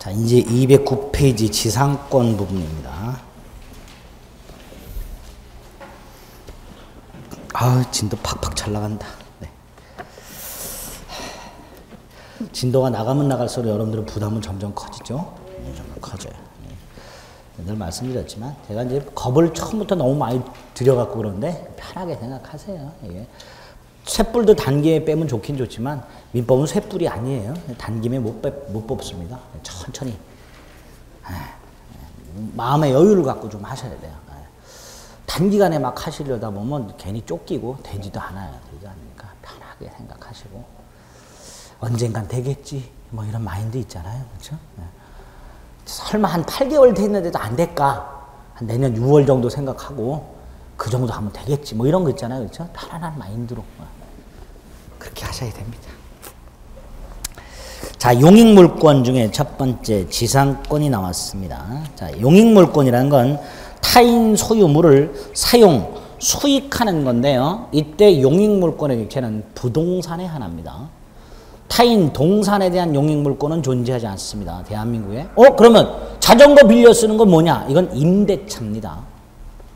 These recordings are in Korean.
자, 이제 209페이지 지상권 부분입니다. 아, 진도 팍팍 잘 나간다. 네. 진도가 나가면 나갈수록 여러분들의 부담은 점점 커지죠? 네, 점점 커져요. 네. 늘 말씀드렸지만, 제가 이제 겁을 처음부터 너무 많이 들여갖고 그런데, 편하게 생각하세요. 예. 쇳불도 단기에 빼면 좋긴 좋지만, 민법은 쇳불이 아니에요. 단기에 못 뽑습니다. 천천히. 마음의 여유를 갖고 좀 하셔야 돼요. 단기간에 막 하시려다 보면 괜히 쫓기고 되지도 않아요. 되지 않으니까 편하게 생각하시고 언젠간 되겠지 뭐 이런 마인드 있잖아요. 그렇죠? 설마 한 8개월 됐는데도 안 될까? 한 내년 6월 정도 생각하고 그 정도 하면 되겠지 뭐 이런 거 있잖아요. 그렇죠? 편안한 마인드로 그렇게 하셔야 됩니다. 자, 용익물권 중에 첫 번째 지상권이 나왔습니다. 자, 용익물권이라는 건 타인 소유물을 사용, 수익하는 건데요. 이때 용익물권의 객체는 부동산에 한합니다. 타인 동산에 대한 용익물권은 존재하지 않습니다. 대한민국에. 그러면 자전거 빌려 쓰는 건 뭐냐? 이건 임대차입니다.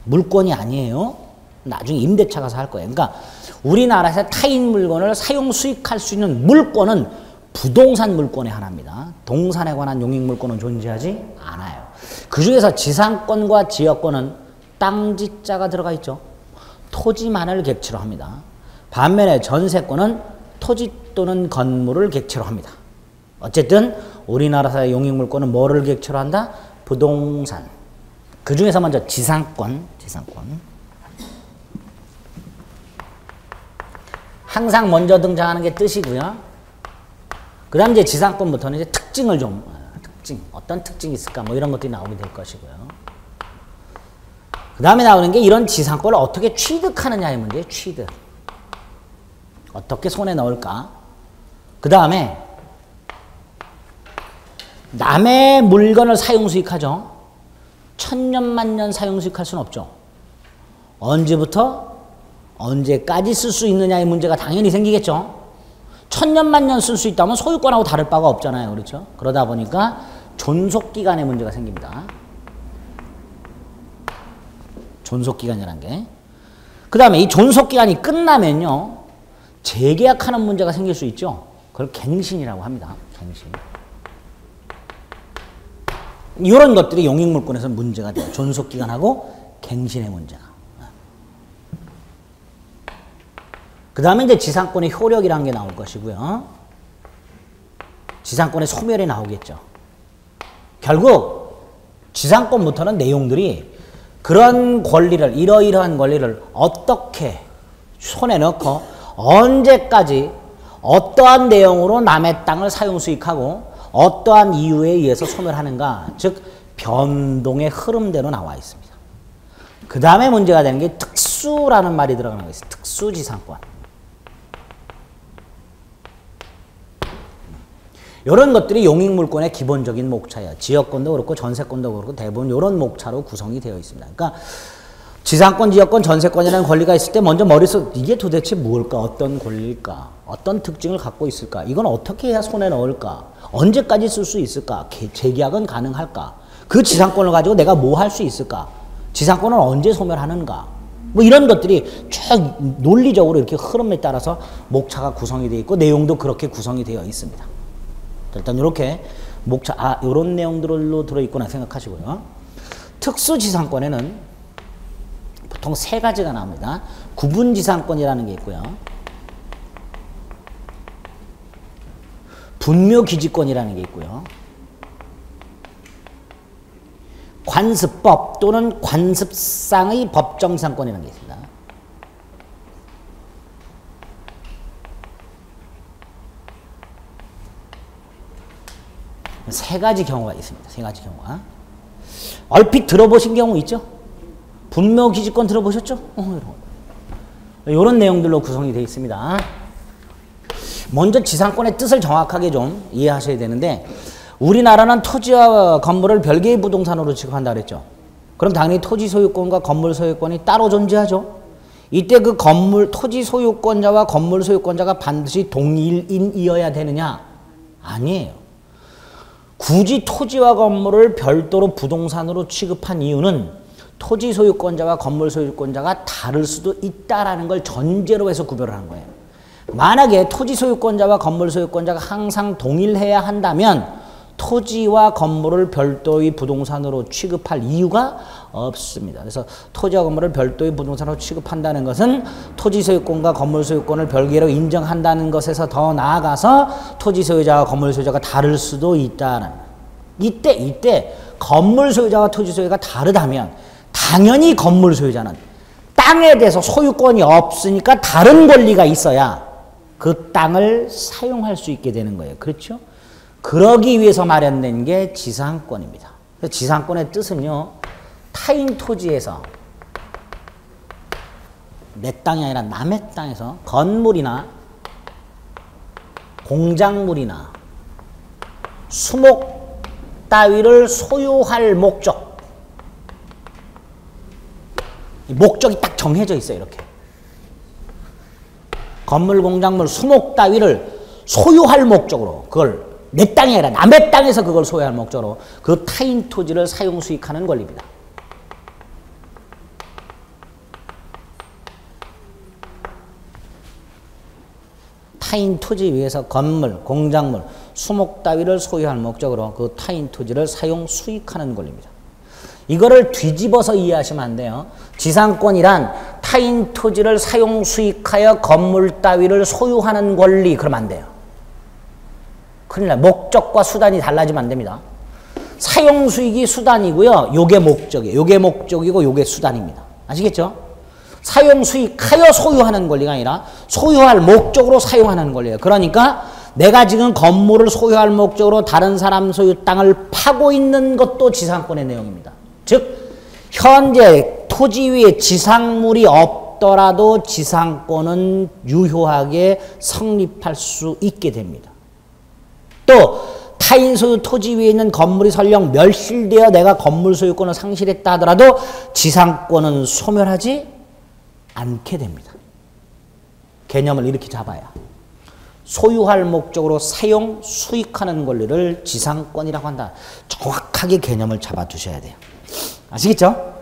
물권이 아니에요. 나중에 임대차 가서 할 거예요. 그러니까 우리나라에서 타인 물건을 사용, 수익할 수 있는 물권은 부동산 물권에 한합니다. 동산에 관한 용익물권은 존재하지 않아요. 그 중에서 지상권과 지역권은 땅지자가 들어가 있죠. 토지만을 객체로 합니다. 반면에 전세권은 토지 또는 건물을 객체로 합니다. 어쨌든 우리나라의 용익물권은 뭐를 객체로 한다? 부동산. 그 중에서 먼저 지상권. 항상 먼저 등장하는 게 뜻이고요. 그 다음 이제 지상권부터는 이제 특징을 어떤 특징이 있을까 뭐 이런 것들이 나오게 될 것이고요. 그 다음에 나오는 게 이런 지상권을 어떻게 취득하느냐의 문제예요. 취득. 어떻게 손에 넣을까. 그 다음에 남의 물건을 사용 수익하죠. 천년만년 사용 수익할 수는 없죠. 언제부터 언제까지 쓸 수 있느냐의 문제가 당연히 생기겠죠. 천년만년 쓸 수 있다면 소유권하고 다를 바가 없잖아요. 그렇죠? 그러다 보니까 존속기간의 문제가 생깁니다. 존속기간이라는 게. 그 다음에 이 존속기간이 끝나면요. 재계약하는 문제가 생길 수 있죠. 그걸 갱신이라고 합니다. 갱신. 이런 것들이 용익물권에서 문제가 돼요. 존속기간하고 갱신의 문제가. 그 다음에 이제 지상권의 효력이라는 게 나올 것이고요. 지상권의 소멸이 나오겠죠. 결국 지상권부터는 내용들이 그런 권리를, 이러이러한 권리를 어떻게 손에 넣고 언제까지 어떠한 내용으로 남의 땅을 사용 수익하고 어떠한 이유에 의해서 소멸하는가, 즉 변동의 흐름대로 나와 있습니다. 그 다음에 문제가 되는 게 특수라는 말이 들어가는 거 있어요. 특수지상권. 이런 것들이 용익물권의 기본적인 목차예요. 지역권도 그렇고 전세권도 그렇고 대부분 이런 목차로 구성이 되어 있습니다. 그러니까 지상권, 지역권, 전세권이라는 권리가 있을 때 먼저 머릿속 이게 도대체 무엇일까? 어떤 권리일까? 어떤 특징을 갖고 있을까? 이건 어떻게 해야 손에 넣을까? 언제까지 쓸 수 있을까? 재계약은 가능할까? 그 지상권을 가지고 내가 뭐 할 수 있을까? 지상권을 언제 소멸하는가? 뭐 이런 것들이 쭉 논리적으로 이렇게 흐름에 따라서 목차가 구성이 되어 있고 내용도 그렇게 구성이 되어 있습니다. 일단 이렇게 목차, 이런 내용들로 들어있구나 생각하시고요. 특수지상권에는 보통 세 가지가 나옵니다. 구분지상권이라는 게 있고요. 분묘기지권이라는 게 있고요. 관습법 또는 관습상의 법정지상권이라는 게 있습니다. 세 가지 경우가 있습니다. 세 가지 경우가. 얼핏 들어보신 경우 있죠? 분묘기지권 들어보셨죠? 이런 내용들로 구성이 되어 있습니다. 먼저 지상권의 뜻을 정확하게 좀 이해하셔야 되는데 우리나라는 토지와 건물을 별개의 부동산으로 취급한다 그랬죠. 그럼 당연히 토지 소유권과 건물 소유권이 따로 존재하죠. 이때 그 토지 소유권자와 건물 소유권자가 반드시 동일인이어야 되느냐? 아니에요. 굳이 토지와 건물을 별도로 부동산으로 취급한 이유는 토지 소유권자와 건물 소유권자가 다를 수도 있다라는 걸 전제로 해서 구별을 한 거예요. 만약에 토지 소유권자와 건물 소유권자가 항상 동일해야 한다면 토지와 건물을 별도의 부동산으로 취급할 이유가 없습니다. 그래서 토지와 건물을 별도의 부동산으로 취급한다는 것은 토지 소유권과 건물 소유권을 별개로 인정한다는 것에서 더 나아가서 토지 소유자와 건물 소유자가 다를 수도 있다는 이때 건물 소유자와 토지 소유가 다르다면 당연히 건물 소유자는 땅에 대해서 소유권이 없으니까 다른 권리가 있어야 그 땅을 사용할 수 있게 되는 거예요. 그렇죠? 그러기 위해서 마련된 게 지상권입니다. 지상권의 뜻은요, 타인 토지에서 내 땅이 아니라 남의 땅에서 건물이나 공작물이나 수목 따위를 소유할 목적, 목적이 딱 정해져 있어요. 이렇게 건물, 공작물, 수목 따위를 소유할 목적으로, 그걸 내 땅이 아니라 남의 땅에서 그걸 소유할 목적으로 그 타인 토지를 사용 수익하는 권리입니다. 타인 토지 위에서 건물, 공작물, 수목 따위를 소유할 목적으로 그 타인 토지를 사용 수익하는 권리입니다. 이거를 뒤집어서 이해하시면 안 돼요. 지상권이란 타인 토지를 사용 수익하여 건물 따위를 소유하는 권리, 그러면 안 돼요. 큰일 나요. 목적과 수단이 달라지면 안 됩니다. 사용 수익이 수단이고요. 요게 목적이에요. 요게 목적이고 요게 수단입니다. 아시겠죠? 사용 수익하여 소유하는 권리가 아니라 소유할 목적으로 사용하는 권리예요. 그러니까 내가 지금 건물을 소유할 목적으로 다른 사람 소유 땅을 파고 있는 것도 지상권의 내용입니다. 즉 현재 토지 위에 지상물이 없더라도 지상권은 유효하게 성립할 수 있게 됩니다. 또 타인 소유 토지 위에 있는 건물이 설령 멸실되어 내가 건물 소유권을 상실했다 하더라도 지상권은 소멸하지 않게 됩니다. 개념을 이렇게 잡아야 소유할 목적으로 사용, 수익하는 권리를 지상권이라고 한다. 정확하게 개념을 잡아두셔야 돼요. 아시겠죠?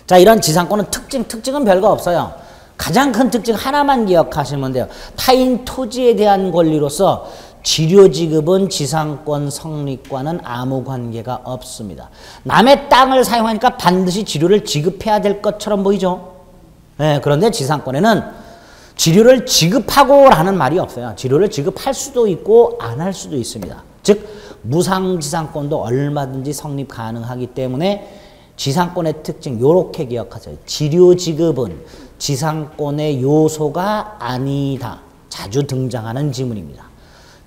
자, 이런 지상권은 특징은 별거 없어요. 가장 큰 특징 하나만 기억하시면 돼요. 타인 토지에 대한 권리로서 지료지급은 지상권 성립과는 아무 관계가 없습니다. 남의 땅을 사용하니까 반드시 지료를 지급해야 될 것처럼 보이죠? 네, 그런데 지상권에는 지료를 지급하고 라는 말이 없어요. 지료를 지급할 수도 있고 안 할 수도 있습니다. 즉 무상지상권도 얼마든지 성립 가능하기 때문에 지상권의 특징 요렇게 기억하세요. 지료지급은 지상권의 요소가 아니다. 자주 등장하는 지문입니다.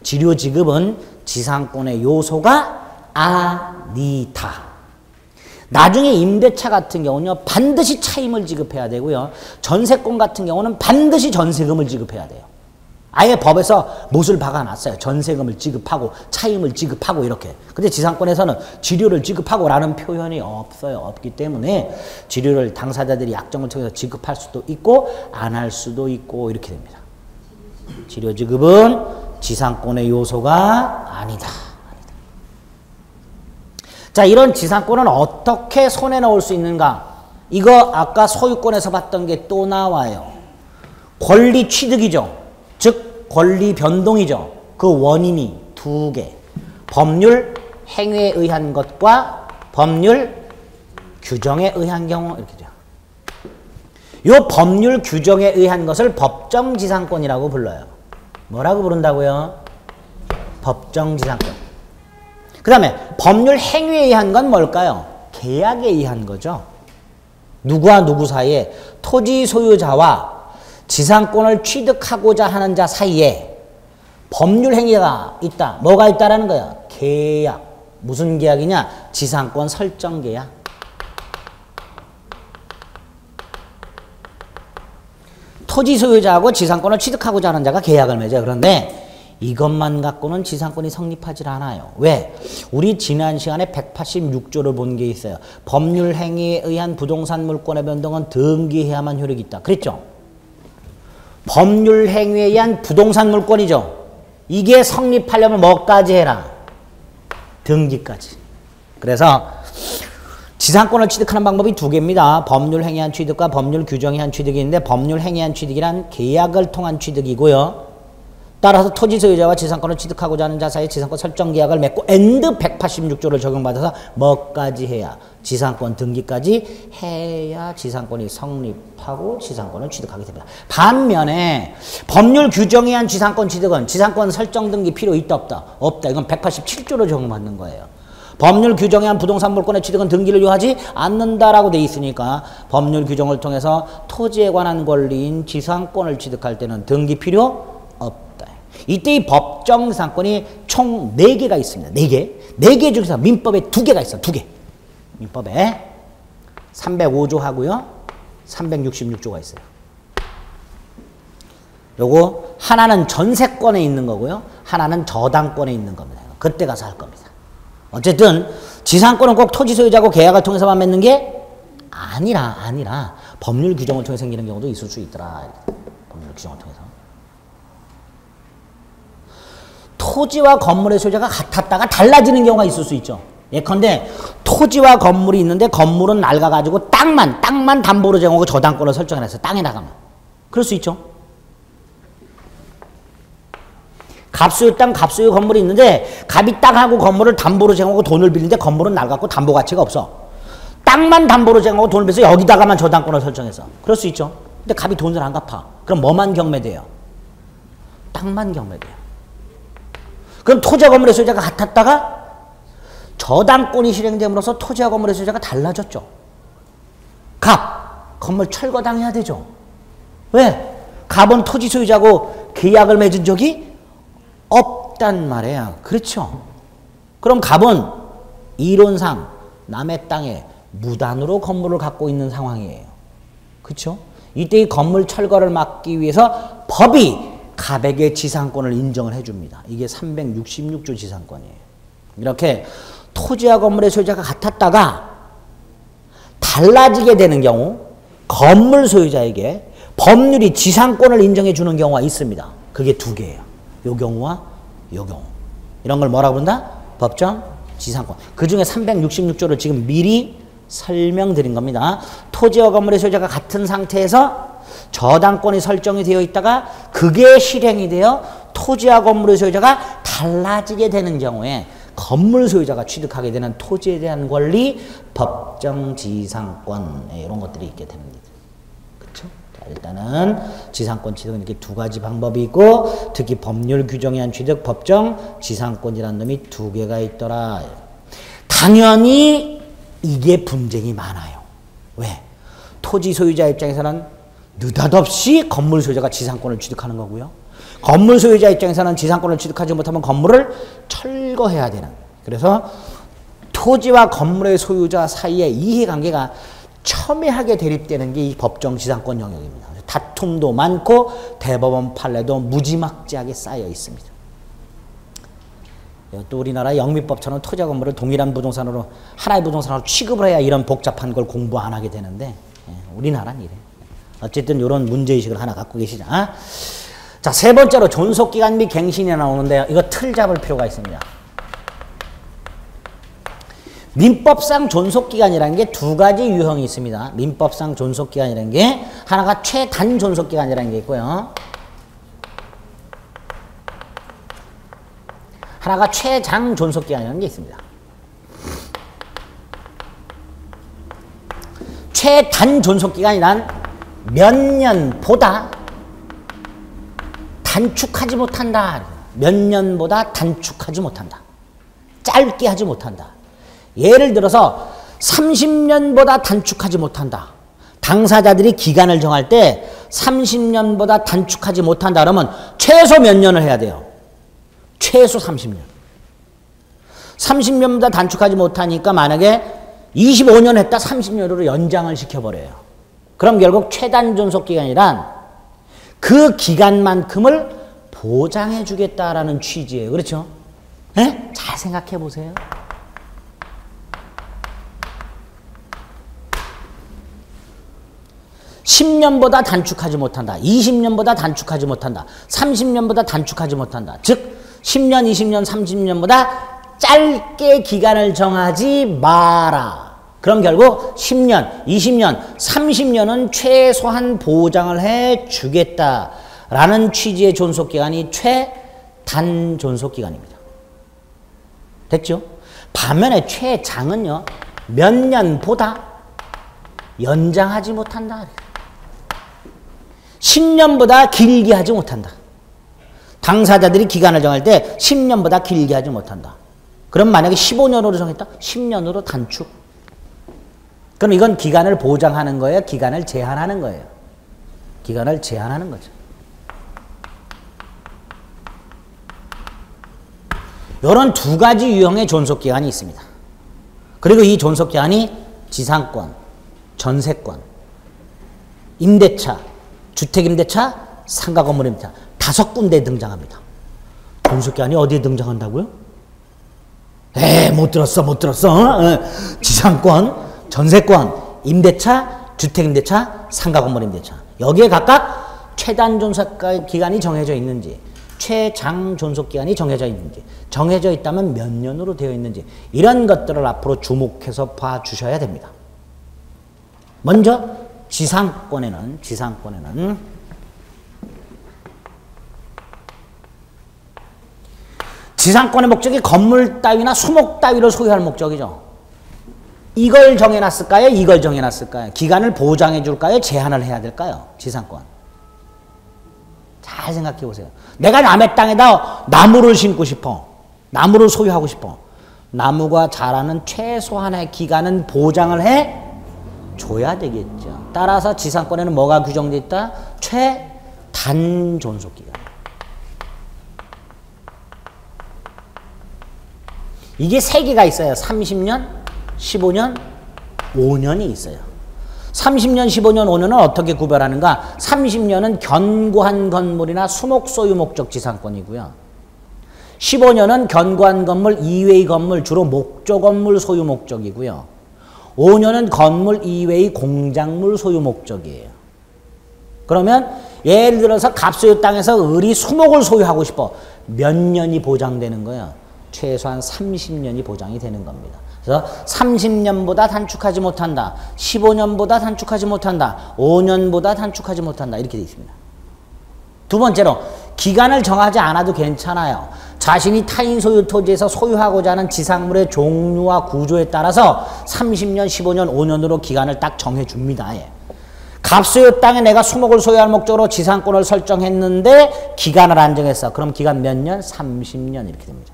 지료지급은 지상권의 요소가 아니다. 나중에 임대차 같은 경우는요, 반드시 차임을 지급해야 되고요. 전세권 같은 경우는 반드시 전세금을 지급해야 돼요. 아예 법에서 못을 박아놨어요. 전세금을 지급하고 차임을 지급하고 이렇게. 근데 지상권에서는 지료를 지급하고 라는 표현이 없어요. 없기 때문에 지료를 당사자들이 약정을 통해서 지급할 수도 있고 안 할 수도 있고 이렇게 됩니다. 지료 지급은 지상권의 요소가 아니다. 자, 이런 지상권은 어떻게 손에 넣을 수 있는가? 이거 아까 소유권에서 봤던 게 또 나와요. 권리 취득이죠. 즉 권리 변동이죠. 그 원인이 두 개. 법률 행위에 의한 것과 법률 규정에 의한 경우 이렇게 돼요. 이 법률 규정에 의한 것을 법정지상권이라고 불러요. 뭐라고 부른다고요? 법정지상권. 그 다음에 법률 행위에 의한 건 뭘까요? 계약에 의한 거죠. 누구와 누구 사이에 토지 소유자와 지상권을 취득하고자 하는 자 사이에 법률 행위가 있다. 뭐가 있다라는 거야? 계약. 무슨 계약이냐? 지상권 설정 계약. 토지 소유자하고 지상권을 취득하고자 하는 자가 계약을 맺어요. 그런데 이것만 갖고는 지상권이 성립하지 않아요. 왜? 우리 지난 시간에 186조를 본 게 있어요. 법률 행위에 의한 부동산 물권의 변동은 등기해야만 효력이 있다. 그랬죠? 법률 행위에 의한 부동산 물권이죠. 이게 성립하려면 뭐까지 해라? 등기까지. 그래서 지상권을 취득하는 방법이 두 개입니다. 법률 행위한 취득과 법률 규정에 한 취득이 있는데 법률 행위한 취득이란 계약을 통한 취득이고요. 따라서 토지 소유자와 지상권을 취득하고자 하는 자 사이에 지상권 설정 계약을 맺고 엔드 186조를 적용받아서 뭐까지 해야? 지상권 등기까지 해야 지상권이 성립하고 지상권을 취득하게 됩니다. 반면에 법률 규정에 한 지상권 취득은 지상권 설정 등기 필요 있다 없다? 없다. 이건 187조로 적용받는 거예요. 법률 규정에 한 부동산 물권의 취득은 등기를 요하지 않는다라고 돼 있으니까 법률 규정을 통해서 토지에 관한 권리인 지상권을 취득할 때는 등기 필요 없다. 이때 이 법정 지상권이 총 4개가 있습니다. 4개. 4개 중에서 민법에 2개가 있어. 2개. 민법에 305조 하고요. 366조가 있어요. 요거 하나는 전세권에 있는 거고요. 하나는 저당권에 있는 겁니다. 그때 가서 할 겁니다. 어쨌든 지상권은 꼭 토지 소유자하고 계약을 통해서만 맺는 게 아니라 법률 규정을 통해 생기는 경우도 있을 수 있더라. 법률 규정을 통해서. 토지와 건물의 소유자가 같았다가 달라지는 경우가 있을 수 있죠. 예컨대 토지와 건물이 있는데 건물은 낡아가지고 땅만 담보로 제공하고 저당권을 설정해놨어요. 땅에 나가면. 그럴 수 있죠. 갑수유 땅, 갑수유 건물이 있는데 갑이 땅하고 건물을 담보로 제공하고 돈을 빌리는데 건물은 낡았고 담보 가치가 없어. 땅만 담보로 제공하고 돈을 빌려서 여기다가만 저당권을 설정해서. 그럴 수 있죠. 근데 갑이 돈을 안 갚아. 그럼 뭐만 경매돼요? 땅만 경매돼요. 그럼 토지와 건물의 소유자가 같았다가 저당권이 실행됨으로써 토지와 건물의 소유자가 달라졌죠. 갑, 건물 철거당해야 되죠. 왜? 갑은 토지 소유자하고 계약을 맺은 적이 없단 말이야. 그렇죠. 그럼 갑은 이론상 남의 땅에 무단으로 건물을 갖고 있는 상황이에요. 그렇죠. 이때 이 건물 철거를 막기 위해서 법이 갑에게 지상권을 인정을 해줍니다. 이게 366조 지상권이에요. 이렇게 토지와 건물의 소유자가 같았다가 달라지게 되는 경우 건물 소유자에게 법률이 지상권을 인정해 주는 경우가 있습니다. 그게 2개예요. 요 경우와 요 경우. 이런 걸 뭐라고 부른다? 법정 지상권. 그 중에 366조를 지금 미리 설명드린 겁니다. 토지와 건물의 소유자가 같은 상태에서 저당권이 설정이 되어 있다가 그게 실행이 되어 토지와 건물의 소유자가 달라지게 되는 경우에 건물 소유자가 취득하게 되는 토지에 대한 권리, 법정 지상권, 이런 것들이 있게 됩니다. 그렇죠? 일단은 지상권 취득은 이렇게 2가지 방법이 있고 특히 법률 규정에 한 취득, 법정 지상권이라는 놈이 2개가 있더라. 당연히 이게 분쟁이 많아요. 왜? 토지 소유자 입장에서는 느닷없이 건물 소유자가 지상권을 취득하는 거고요. 건물 소유자 입장에서는 지상권을 취득하지 못하면 건물을 철거해야 되는. 그래서 토지와 건물의 소유자 사이의 이해관계가 첨예하게 대립되는 게 이 법정 지상권 영역입니다. 다툼도 많고 대법원 판례도 무지막지하게 쌓여 있습니다. 또 우리나라 영미법처럼 토지와 건물을 동일한 부동산으로 하나의 부동산으로 취급을 해야 이런 복잡한 걸 공부 안 하게 되는데 우리나라는 이래. 어쨌든 이런 문제의식을 하나 갖고 계시자. 자, 3번째로 존속기간 및 갱신이 나오는데요. 이거 틀 잡을 필요가 있습니다. 민법상 존속기간이라는 게 2가지 유형이 있습니다. 민법상 존속기간이라는 게 하나가 최단 존속기간이라는 게 있고요. 하나가 최장 존속기간이라는 게 있습니다. 최단 존속기간이란 몇 년보다 단축하지 못한다. 몇 년보다 단축하지 못한다. 짧게 하지 못한다. 예를 들어서 30년보다 단축하지 못한다. 당사자들이 기간을 정할 때 30년보다 단축하지 못한다 그러면 최소 몇 년을 해야 돼요? 최소 30년. 30년보다 단축하지 못하니까 만약에 25년 했다 30년으로 연장을 시켜버려요. 그럼 결국 최단 존속기간이란 그 기간만큼을 보장해 주겠다라는 취지예요. 그렇죠? 네? 잘 생각해 보세요. (10년보다) 단축하지 못한다. 20년보다 단축하지 못한다. 30년보다 단축하지 못한다. 즉 10년, 20년, 30년보다 짧게 기간을 정하지 마라. 그럼 결국 10년, 20년, 30년은 최소한 보장을 해 주겠다라는 취지의 존속기간이 최단 존속기간입니다. 됐죠? 반면에 최장은요, 몇 년보다 연장하지 못한다. 10년보다 길게 하지 못한다. 당사자들이 기간을 정할 때 10년보다 길게 하지 못한다. 그럼 만약에 15년으로 정했다? 10년으로 단축. 그럼 이건 기간을 보장하는 거예요? 기간을 제한하는 거예요? 기간을 제한하는 거죠. 이런 두 가지 유형의 존속기간이 있습니다. 그리고 이 존속기간이 지상권, 전세권, 임대차, 주택임대차, 상가건물임대차 5군데에 등장합니다. 존속기간이 어디에 등장한다고요? 못 들었어. 지상권, 전세권, 임대차, 주택임대차, 상가건물임대차. 여기에 각각 최단 존속기간이 정해져 있는지, 최장 존속기간이 정해져 있는지, 정해져 있다면 몇 년으로 되어 있는지, 이런 것들을 앞으로 주목해서 봐주셔야 됩니다. 먼저 지상권에는 지상권의 목적이 건물 따위나 수목 따위를 소유할 목적이죠. 이걸 정해놨을까요? 이걸 정해놨을까요? 기간을 보장해 줄까요? 제한을 해야 될까요? 지상권. 잘 생각해 보세요. 내가 남의 땅에다 나무를 심고 싶어. 나무를 소유하고 싶어. 나무가 자라는 최소한의 기간은 보장을 해 줘야 되겠죠. 따라서 지상권에는 뭐가 규정되어 있다? 최단 존속기간. 이게 3개가 있어요. 30년, 15년, 5년이 있어요. 30년, 15년, 5년은 어떻게 구별하는가? 30년은 견고한 건물이나 수목 소유 목적 지상권이고요. 15년은 견고한 건물 이외의 건물, 주로 목조 건물 소유 목적이고요. 5년은 건물 이외의 공작물 소유 목적이에요. 그러면 예를 들어서 갑소유 땅에서 을이 수목을 소유하고 싶어. 몇 년이 보장되는 거예요? 최소한 30년이 보장이 되는 겁니다. 그래서 30년보다 단축하지 못한다. 15년보다 단축하지 못한다. 5년보다 단축하지 못한다. 이렇게 되어 있습니다. 두 번째로 기간을 정하지 않아도 괜찮아요. 자신이 타인 소유 토지에서 소유하고자 하는 지상물의 종류와 구조에 따라서 30년, 15년, 5년으로 기간을 딱 정해줍니다. 예. 갑소유 땅에 내가 수목을 소유할 목적으로 지상권을 설정했는데 기간을 안 정했어. 그럼 기간 몇 년? 30년 이렇게 됩니다.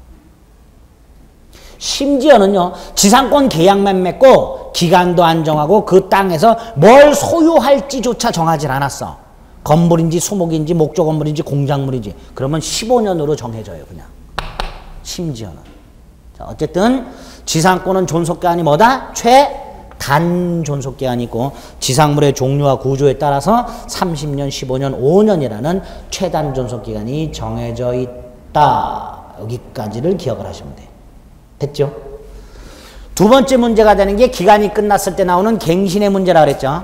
심지어는요, 지상권 계약만 맺고 기간도 안 정하고 그 땅에서 뭘 소유할지조차 정하지 않았어. 건물인지 수목인지 목조 건물인지 공작물인지. 그러면 15년으로 정해져요, 그냥. 심지어는. 자, 어쨌든 지상권은 존속기한이 뭐다? 최단 존속기한이고 지상물의 종류와 구조에 따라서 30년, 15년, 5년이라는 최단 존속기간이 정해져 있다. 여기까지를 기억을 하시면 돼요. 됐죠? 두 번째 문제가 되는 게 기간이 끝났을 때 나오는 갱신의 문제라 그랬죠?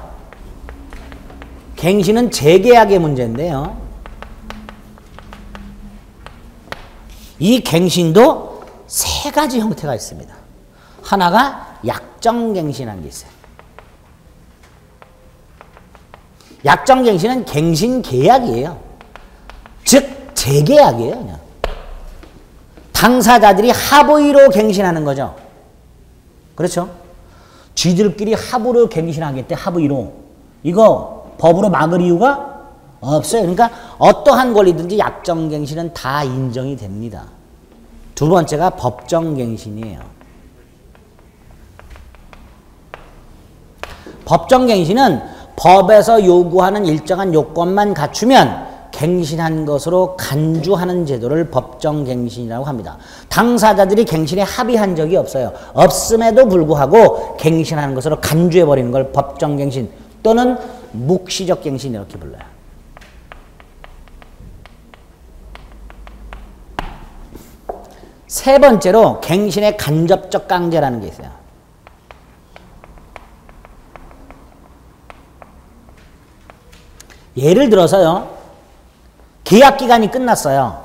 갱신은 재계약의 문제인데요. 이 갱신도 3가지 형태가 있습니다. 하나가 약정갱신이라는 게 있어요. 약정갱신은 갱신계약이에요. 즉 재계약이에요. 그냥. 당사자들이 합의로 갱신하는 거죠. 그렇죠? 쥐들끼리 합의로 갱신하겠대. 합의로. 이거 법으로 막을 이유가 없어요. 그러니까 어떠한 권리든지 약정갱신은 다 인정이 됩니다. 두 번째가 법정갱신이에요. 법정갱신은 법에서 요구하는 일정한 요건만 갖추면 갱신한 것으로 간주하는 제도를 법정갱신이라고 합니다. 당사자들이 갱신에 합의한 적이 없어요. 없음에도 불구하고 갱신하는 것으로 간주해버리는 걸 법정갱신 또는 묵시적 갱신 이렇게 불러요. 세 번째로 갱신의 간접적 강제라는 게 있어요. 예를 들어서요. 계약기간이 끝났어요.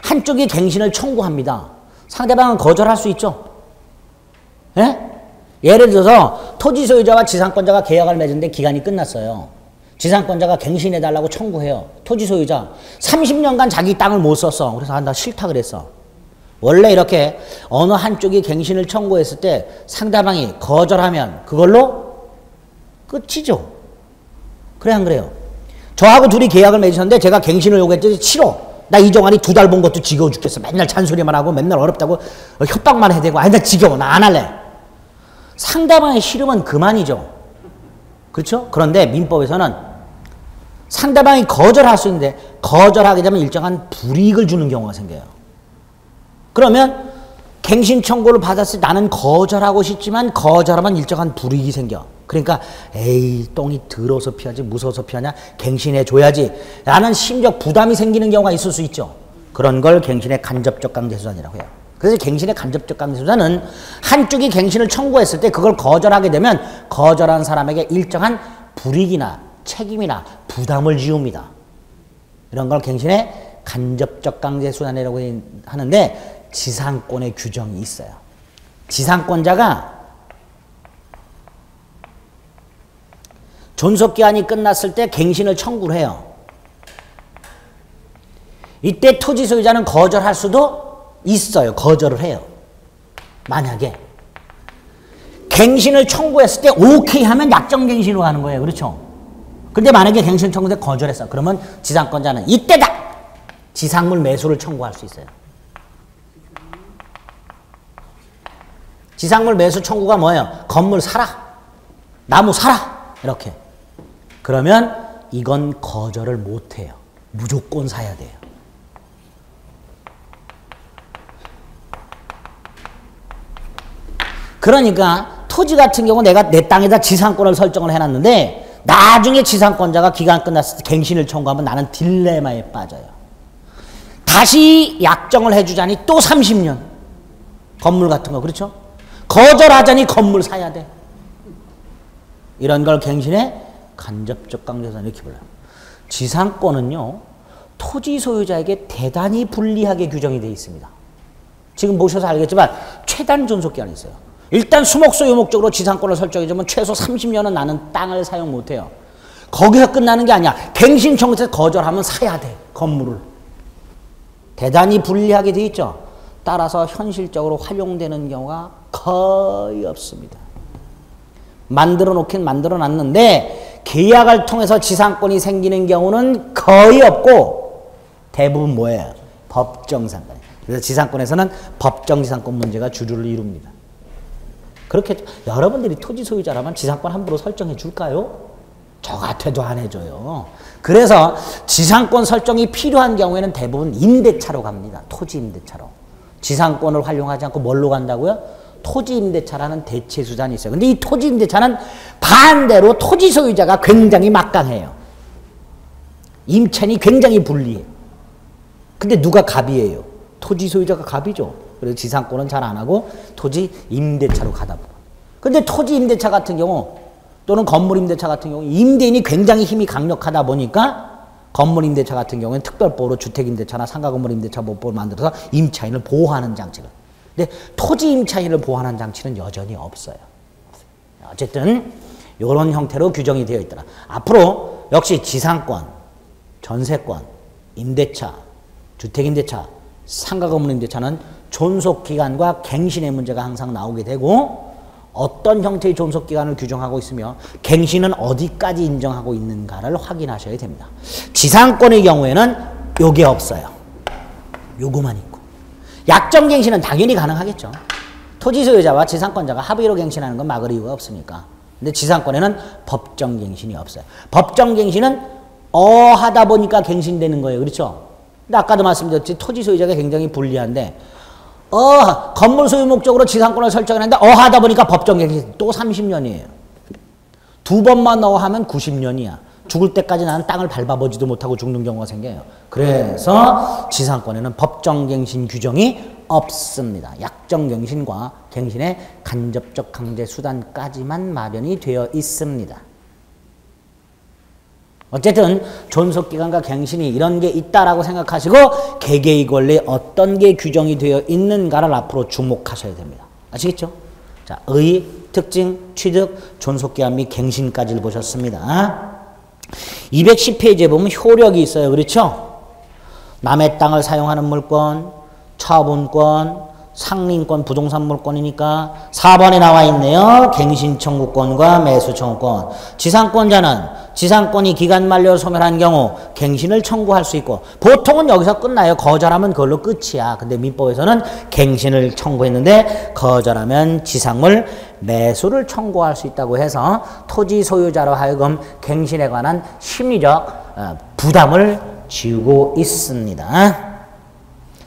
한쪽이 갱신을 청구합니다. 상대방은 거절할 수 있죠. 예? 예를 들어서 토지 소유자와 지상권자가 계약을 맺은데 기간이 끝났어요. 지상권자가 갱신해달라고 청구해요. 토지 소유자 30년간 자기 땅을 못 썼어. 그래서 나 싫다 그랬어. 원래 이렇게 어느 한쪽이 갱신을 청구했을 때 상대방이 거절하면 그걸로 끝이죠. 그래 안 그래요? 저하고 둘이 계약을 맺으셨는데 제가 갱신을 요구했더니 싫어. 나 이종환이 2달 본 것도 지겨워 죽겠어. 맨날 잔소리만 하고 맨날 어렵다고 협박만 해대고 아니 나 지겨워. 나 안 할래. 상대방의 싫으면 그만이죠. 그렇죠? 그런데 민법에서는 상대방이 거절할 수 있는데 거절하게 되면 일정한 불이익을 주는 경우가 생겨요. 그러면 갱신 청구를 받았을 때 나는 거절하고 싶지만 거절하면 일정한 불이익이 생겨. 그러니까 에이 똥이 더러워서 피하지 무서워서 피하냐 갱신해 줘야지 라는 심적 부담이 생기는 경우가 있을 수 있죠. 그런 걸 갱신의 간접적 강제수단이라고 해요. 그래서 갱신의 간접적 강제수단은 한쪽이 갱신을 청구했을 때 그걸 거절하게 되면 거절한 사람에게 일정한 불이익이나 책임이나 부담을 지웁니다. 이런 걸 갱신의 간접적 강제수단이라고 하는데 지상권의 규정이 있어요. 지상권자가 존속기한이 끝났을 때 갱신을 청구를 해요. 이때 토지 소유자는 거절할 수도 있어요. 거절을 해요. 만약에 갱신을 청구했을 때 오케이 하면 약정갱신으로 가는 거예요. 그렇죠? 근데 만약에 갱신 청구에 거절했어. 그러면 지상권자는 이때다! 지상물 매수를 청구할 수 있어요. 지상물 매수 청구가 뭐예요? 건물 사라. 나무 사라. 이렇게. 그러면 이건 거절을 못해요. 무조건 사야 돼요. 그러니까 토지 같은 경우 내가 내 땅에다 지상권을 설정을 해놨는데 나중에 지상권자가 기간 끝났을 때 갱신을 청구하면 나는 딜레마에 빠져요. 다시 약정을 해주자니 또 30년. 건물 같은 거 그렇죠? 거절하자니 건물 사야 돼. 이런 걸 갱신의 간접적 강제수단 이렇게 불러요. 지상권은요. 토지 소유자에게 대단히 불리하게 규정이 되어 있습니다. 지금 보셔서 알겠지만 최단 존속기한이 있어요. 일단 수목소유 목적으로 지상권을 설정해주면 최소 30년은 나는 땅을 사용 못해요. 거기서 끝나는 게 아니야. 갱신 청구에서 거절하면 사야 돼. 건물을. 대단히 불리하게 되어 있죠. 따라서 현실적으로 활용되는 경우가 거의 없습니다. 만들어 놓긴 만들어 놨는데 계약을 통해서 지상권이 생기는 경우는 거의 없고 대부분 뭐예요? 법정지상권. 그래서 지상권에서는 법정지상권 문제가 주류를 이룹니다. 그렇게 여러분들이 토지 소유자라면 지상권 함부로 설정해 줄까요? 저 같아도 안 해줘요. 그래서 지상권 설정이 필요한 경우에는 대부분 임대차로 갑니다. 토지 임대차로. 지상권을 활용하지 않고 뭘로 간다고요? 토지 임대차라는 대체 수단이 있어요. 근데 이 토지 임대차는 반대로 토지 소유자가 굉장히 막강해요. 임차인이 굉장히 불리해. 근데 누가 갑이에요? 토지 소유자가 갑이죠. 그래서 지상권은 잘 안 하고 토지 임대차로 가다 보고. 근데 토지 임대차 같은 경우 또는 건물 임대차 같은 경우 임대인이 굉장히 힘이 강력하다 보니까 건물 임대차 같은 경우는 특별법으로 주택 임대차나 상가 건물 임대차 보호법을 만들어서 임차인을 보호하는 장치를. 근데 토지 임차인을 보호하는 장치는 여전히 없어요. 어쨌든 이런 형태로 규정이 되어 있더라. 앞으로 역시 지상권, 전세권, 임대차, 주택 임대차, 상가 건물 임대차는 존속기간과 갱신의 문제가 항상 나오게 되고 어떤 형태의 존속기간을 규정하고 있으며 갱신은 어디까지 인정하고 있는가를 확인하셔야 됩니다. 지상권의 경우에는 요게 없어요. 요거만 있고. 약정갱신은 당연히 가능하겠죠. 토지 소유자와 지상권자가 합의로 갱신하는 건 막을 이유가 없으니까. 근데 지상권에는 법정갱신이 없어요. 법정갱신은 하다 보니까 갱신되는 거예요. 그렇죠? 근데 아까도 말씀드렸지 토지 소유자가 굉장히 불리한데 건물 소유 목적으로 지상권을 설정했는데 하다 보니까 법정갱신 또 30년이에요. 두 번만 하면 90년이야. 죽을 때까지 나는 땅을 밟아보지도 못하고 죽는 경우가 생겨요. 그래서 지상권에는 법정갱신 규정이 없습니다. 약정갱신과 갱신의 간접적 강제 수단까지만 마련이 되어 있습니다. 어쨌든 존속기간과 갱신이 이런 게 있다라고 생각하시고 개개의 권리에 어떤 게 규정이 되어 있는가를 앞으로 주목하셔야 됩니다. 아시겠죠? 자, 의, 특징, 취득, 존속기간 및 갱신까지를 보셨습니다. 210페이지에 보면 효력이 있어요. 그렇죠? 남의 땅을 사용하는 물권, 처분권, 상린권, 부동산 물권이니까 4번에 나와 있네요. 갱신 청구권과 매수 청구권. 지상권자는 지상권이 기간 만료 소멸한 경우 갱신을 청구할 수 있고 보통은 여기서 끝나요. 거절하면 그걸로 끝이야. 근데 민법에서는 갱신을 청구했는데 거절하면 지상물 매수를 청구할 수 있다고 해서 토지 소유자로 하여금 갱신에 관한 심리적 부담을 지우고 있습니다.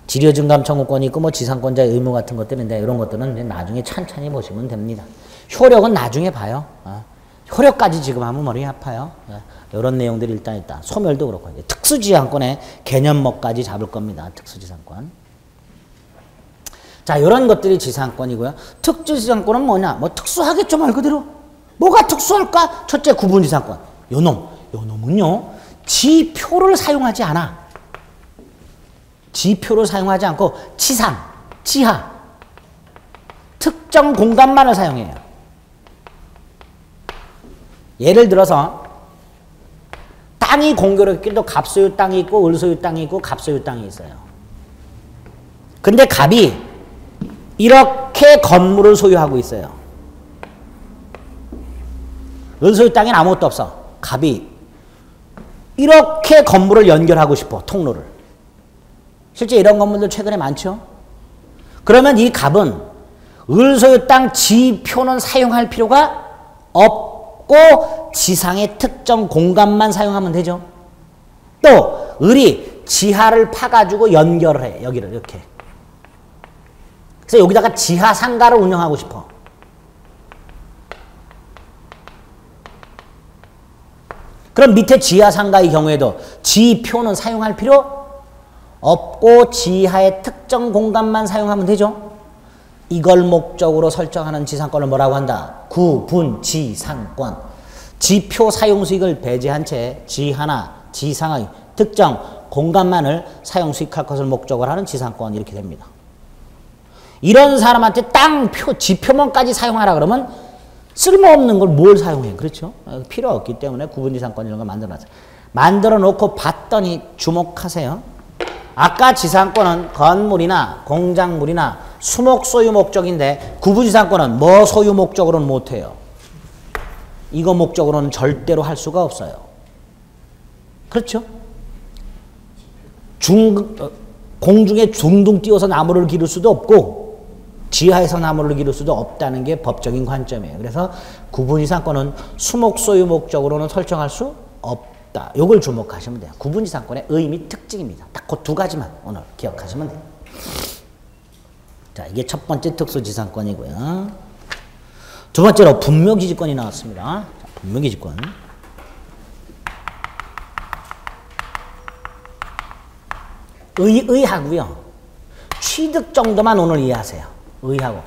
지료증감 청구권이 있고 뭐 지상권자의 의무 같은 것들인데 이런 것들은 이제 나중에 찬찬히 보시면 됩니다. 효력은 나중에 봐요. 효력까지 지금 하면 머리 아파요. 이런 내용들이 일단 있다. 소멸도 그렇고 이제 특수지상권의 개념목까지 잡을 겁니다. 특수지상권. 자, 이런 것들이 지상권이고요. 특수지상권은 뭐냐? 뭐 특수하겠죠 말 그대로. 뭐가 특수할까? 첫째 구분지상권. 요놈은요 지표를 사용하지 않아. 지표를 사용하지 않고 지상, 지하, 특정 공간만을 사용해요. 예를 들어서 땅이 공교롭게도 갑소유 땅이 있고 을소유 땅이 있고 갑소유 땅이 있어요. 근데 갑이 이렇게 건물을 소유하고 있어요. 을소유 땅엔 아무것도 없어. 갑이 이렇게 건물을 연결하고 싶어, 통로를. 실제 이런 건물들 최근에 많죠. 그러면 이 갑은 을소유 땅 지표는 사용할 필요가 없고 지상의 특정 공간만 사용하면 되죠. 또 을이 지하를 파가지고 연결을 해. 여기를 이렇게. 그래서 여기다가 지하 상가를 운영하고 싶어. 그럼 밑에 지하 상가의 경우에도 지표는 사용할 필요 없고 지하의 특정 공간만 사용하면 되죠. 이걸 목적으로 설정하는 지상권을 뭐라고 한다? 구분지상권. 지표 사용 수익을 배제한 채 지하나 지상의 특정 공간만을 사용 수익할 것을 목적으로 하는 지상권 이렇게 됩니다. 이런 사람한테 땅표, 지표만까지 사용하라 그러면 쓸모없는 걸 뭘 사용해? 그렇죠? 필요 없기 때문에 구분지상권 이런 걸 만들어놨어요. 만들어 놓고 봤더니 주목하세요. 아까 지상권은 건물이나 공작물이나 수목 소유 목적인데 구분지상권은 뭐 소유 목적으로는 못해요. 이거 목적으로는 절대로 할 수가 없어요. 그렇죠? 공중에 둥둥 띄워서 나무를 기를 수도 없고 지하에서 나무를 기를 수도 없다는 게 법적인 관점이에요. 그래서 구분지상권은 수목 소유 목적으로는 설정할 수 없다. 요걸 주목하시면 돼요. 구분지상권의 의미 특징입니다. 딱 그 두 가지만 오늘 기억하시면 돼요. 자, 이게 첫 번째 특수지상권이고요. 두 번째로 분묘기지권이 나왔습니다. 자, 분묘기지권. 의하고요. 취득 정도만 오늘 이해하세요. 의하고.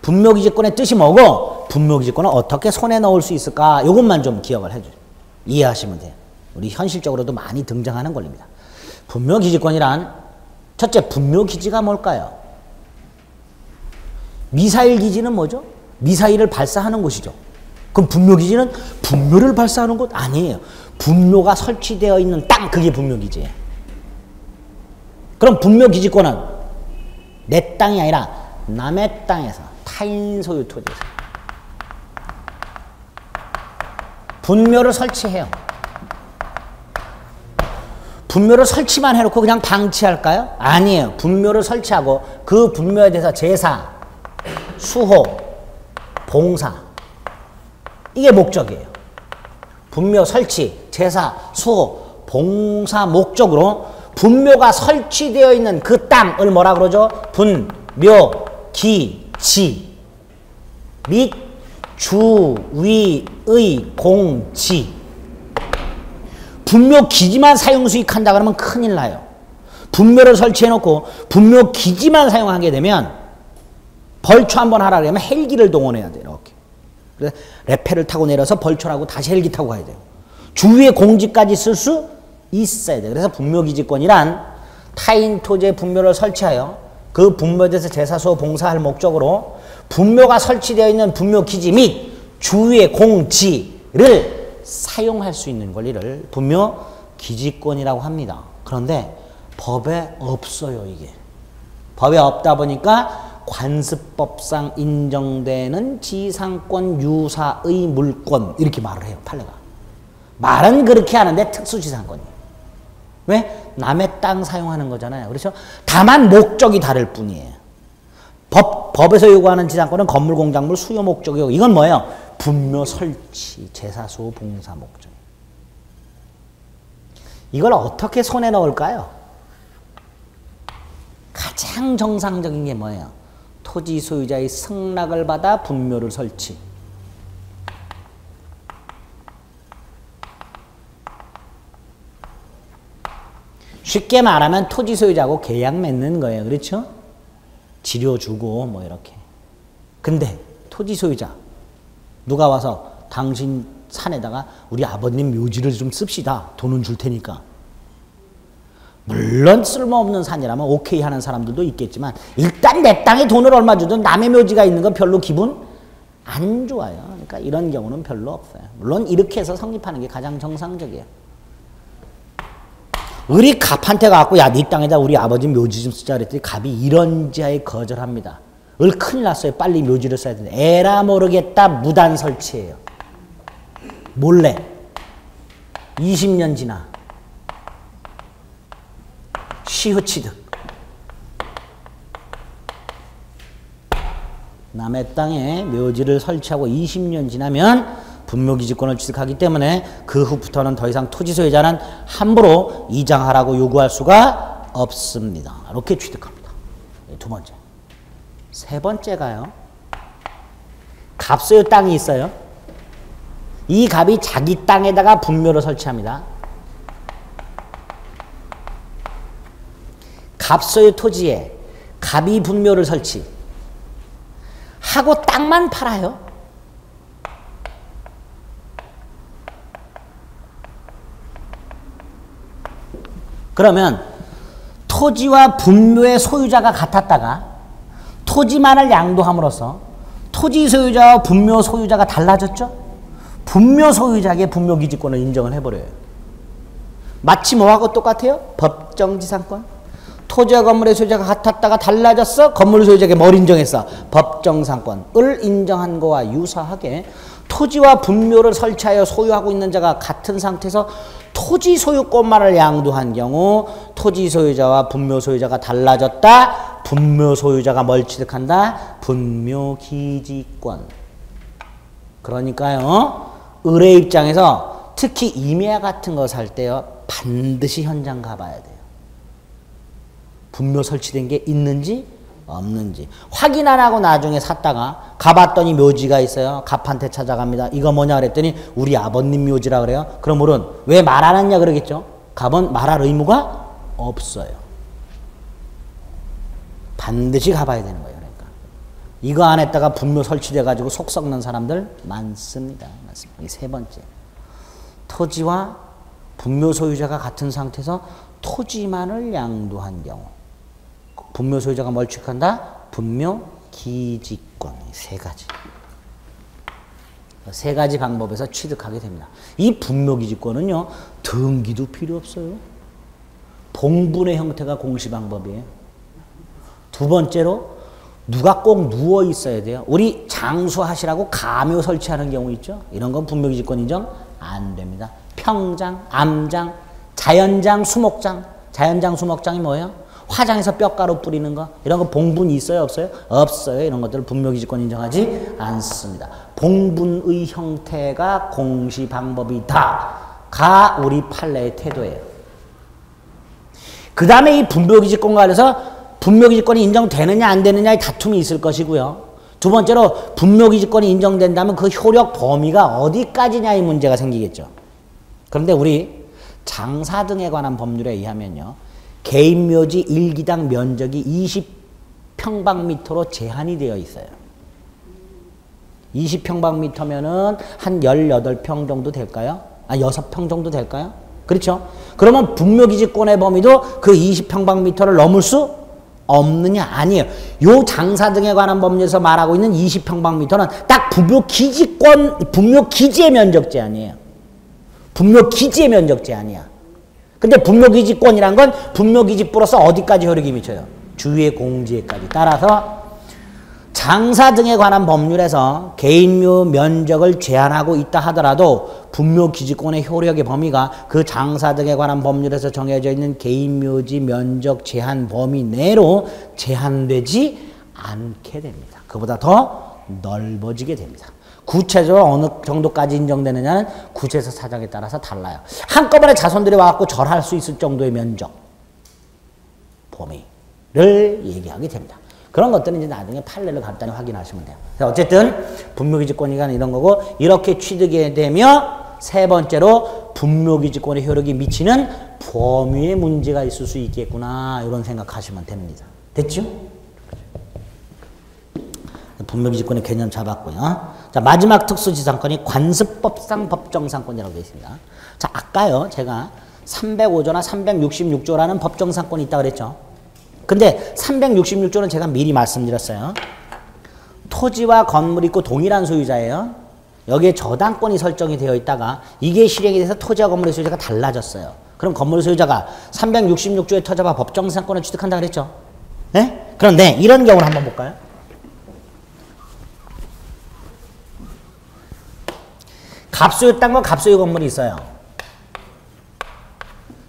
분묘기지권의 뜻이 뭐고 분묘기지권을 어떻게 손에 넣을 수 있을까? 이것만 좀 기억을 해줘요. 이해하시면 돼요. 우리 현실적으로도 많이 등장하는 권리입니다. 분묘기지권이란 첫째 분묘기지가 뭘까요? 미사일 기지는 뭐죠? 미사일을 발사하는 곳이죠. 그럼 분묘기지는 분묘를 발사하는 곳 아니에요. 분묘가 설치되어 있는 땅, 그게 분묘기지예요. 그럼 분묘기지권은 내 땅이 아니라 남의 땅에서 타인 소유 토지에서 분묘를 설치해요. 분묘를 설치만 해놓고 그냥 방치할까요? 아니에요. 분묘를 설치하고 그 분묘에 대해서 제사, 수호, 봉사 이게 목적이에요. 분묘 설치, 제사, 수호, 봉사 목적으로 분묘가 설치되어 있는 그 땅을 뭐라 그러죠? 분묘, 기, 지 및 주, 위, 의, 공, 지 분묘 기지만 사용 수익한다 그러면 큰일 나요. 분묘를 설치해놓고 분묘 기지만 사용하게 되면 벌초 한번 하라 그러면 헬기를 동원해야 돼요. 이렇게. 그래서 레페를 타고 내려서 벌초라고 다시 헬기 타고 가야 돼요. 주위에 공지까지 쓸 수 있어야 돼. 그래서 분묘기지권이란 타인 토지에 분묘를 설치하여 그 분묘에서 제사소 봉사할 목적으로 분묘가 설치되어 있는 분묘기지 및 주위의 공지를 사용할 수 있는 권리를 분묘기지권이라고 합니다. 그런데 법에 없어요, 이게. 법에 없다 보니까 관습법상 인정되는 지상권 유사의 물권 이렇게 말을 해요, 판례가. 말은 그렇게 하는데 특수지상권이에요. 왜? 남의 땅 사용하는 거잖아요. 그렇죠? 다만 목적이 다를 뿐이에요. 법에서 요구하는 지상권은 건물, 공작물, 수요 목적이고 이건 뭐예요? 분묘 설치, 제사소 봉사 목적. 이걸 어떻게 손에 넣을까요? 가장 정상적인 게 뭐예요? 토지 소유자의 승낙을 받아 분묘를 설치. 쉽게 말하면 토지 소유자하고 계약 맺는 거예요. 그렇죠? 지료 주고 뭐 이렇게. 근데 토지 소유자 누가 와서 당신 산에다가 우리 아버님 묘지를 좀 씁시다. 돈은 줄 테니까. 물론 쓸모없는 산이라면 오케이 하는 사람들도 있겠지만 일단 내 땅에 돈을 얼마 주든 남의 묘지가 있는 건 별로 기분 안 좋아요. 그러니까 이런 경우는 별로 없어요. 물론 이렇게 해서 성립하는 게 가장 정상적이에요. 우리 갑한테 가갖고 야, 네 땅에다 우리 아버지 묘지 좀 쓰자 그랬더니 갑이 이런지하에 거절합니다. 큰일 났어요. 빨리 묘지를 써야 되는데 에라 모르겠다 무단 설치해요. 몰래 20년 지나 시흐치득 남의 땅에 묘지를 설치하고 20년 지나면 분묘기지권을 취득하기 때문에 그 후부터는 더 이상 토지 소유자는 함부로 이장하라고 요구할 수가 없습니다. 이렇게 취득합니다. 두 번째. 세 번째가요. 갑소유 땅이 있어요. 이 갑이 자기 땅에다가 분묘를 설치합니다. 갑소유 토지에 갑이 분묘를 설치 하고 땅만 팔아요. 그러면 토지와 분묘의 소유자가 같았다가 토지만을 양도함으로써 토지 소유자와 분묘 소유자가 달라졌죠? 분묘 소유자에게 분묘기지권을 인정을 해버려요. 마치 뭐하고 똑같아요? 법정지상권. 토지와 건물의 소유자가 같았다가 달라졌어? 건물 소유자에게 뭘 인정했어? 법정상권을 인정한 거와 유사하게 토지와 분묘를 설치하여 소유하고 있는 자가 같은 상태에서 토지 소유권만을 양도한 경우 토지 소유자와 분묘 소유자가 달라졌다. 분묘 소유자가 뭘 취득한다? 분묘기지권. 그러니까요. 의뢰 입장에서 특히 임야 같은 거 살 때요. 반드시 현장 가봐야 돼요. 분묘 설치된 게 있는지 없는지 확인 안 하고 나중에 샀다가 가봤더니 묘지가 있어요. 갑한테 찾아갑니다. 이거 뭐냐 그랬더니 우리 아버님 묘지라 그래요. 그럼 우리는 왜 말 안 했냐 그러겠죠. 갑은 말할 의무가 없어요. 반드시 가봐야 되는 거예요. 그러니까 이거 안 했다가 분묘 설치돼 가지고 속 썩는 사람들 많습니다. 이 세 번째. 토지와 분묘 소유자가 같은 상태에서 토지만을 양도한 경우 분묘 소유자가 뭘 취득한다? 분묘 기지권. 세 가지. 세 가지 방법에서 취득하게 됩니다. 이 분묘 기지권은요. 등기도 필요 없어요. 봉분의 형태가 공시 방법이에요. 두 번째로 누가 꼭 누워 있어야 돼요. 우리 장수하시라고 가묘 설치하는 경우 있죠. 이런 건 분묘 기지권 인정 안 됩니다. 평장, 암장, 자연장, 수목장. 자연장, 수목장이 뭐예요? 화장에서 뼈가루 뿌리는 거 이런 거 봉분이 있어요 없어요? 없어요. 이런 것들을 분묘기지권 인정하지 않습니다. 봉분의 형태가 공시 방법이다가 우리 판례의 태도예요. 그 다음에 이 분묘기지권과 관련해서 분묘기지권이 인정되느냐 안 되느냐의 다툼이 있을 것이고요. 두 번째로 분묘기지권이 인정된다면 그 효력 범위가 어디까지냐의 문제가 생기겠죠. 그런데 우리 장사 등에 관한 법률에 의하면요. 개인 묘지 일기당 면적이 20평방미터로 제한이 되어 있어요. 20평방미터면은 한 18평 정도 될까요? 아, 6평 정도 될까요? 그렇죠? 그러면 분묘기지권의 범위도 그 20평방미터를 넘을 수 없느냐? 아니에요. 요 장사 등에 관한 법률에서 말하고 있는 20평방미터는 딱 분묘기지권, 분묘기지의 면적 제한이에요. 분묘기지의 면적 제한이야. 근데 분묘기지권이란 건 분묘기지부로서 어디까지 효력이 미쳐요? 주위의 공지에까지. 따라서 장사 등에 관한 법률에서 개인묘 면적을 제한하고 있다 하더라도 분묘기지권의 효력의 범위가 그 장사 등에 관한 법률에서 정해져 있는 개인묘지 면적 제한 범위 내로 제한되지 않게 됩니다. 그보다 더 넓어지게 됩니다. 구체적으로 어느 정도까지 인정되느냐는 구체서 사정에 따라서 달라요. 한꺼번에 자손들이 와갖고 절할 수 있을 정도의 면적 범위를 얘기하게 됩니다. 그런 것들은 이제 나중에 판례를 간단히 확인하시면 돼요. 어쨌든 분묘기지권이란 이런 거고, 이렇게 취득이 되며 세 번째로 분묘기지권의 효력이 미치는 범위에 문제가 있을 수 있겠구나, 이런 생각하시면 됩니다. 됐죠? 분묘기지권의 개념 잡았고요. 자, 마지막 특수지상권이 관습법상 법정상권이라고 되어 있습니다. 자, 아까요 제가 305조나 366조라는 법정상권이 있다고 그랬죠. 근데 366조는 제가 미리 말씀드렸어요. 토지와 건물이 있고 동일한 소유자예요. 여기에 저당권이 설정이 되어 있다가 이게 실행이 돼서 토지와 건물의 소유자가 달라졌어요. 그럼 건물 소유자가 366조의 토지와 법정상권을 취득한다고 그랬죠. 네? 그런데 이런 경우를 한번 볼까요? 갑소유 땅과 갑소유 건물이 있어요.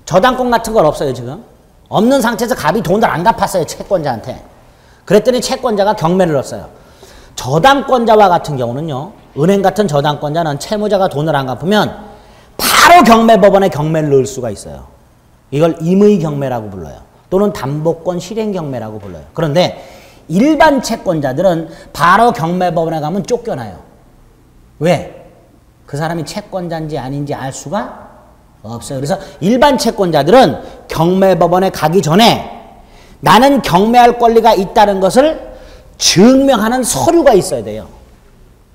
저당권 같은 건 없어요, 지금. 없는 상태에서 갑이 돈을 안 갚았어요, 채권자한테. 그랬더니 채권자가 경매를 넣었어요. 저당권자와 같은 경우는요, 은행 같은 저당권자는 채무자가 돈을 안 갚으면 바로 경매법원에 경매를 넣을 수가 있어요. 이걸 임의 경매라고 불러요. 또는 담보권 실행 경매라고 불러요. 그런데 일반 채권자들은 바로 경매법원에 가면 쫓겨나요. 왜? 그 사람이 채권자인지 아닌지 알 수가 없어요. 그래서 일반 채권자들은 경매법원에 가기 전에 나는 경매할 권리가 있다는 것을 증명하는 서류가 있어야 돼요.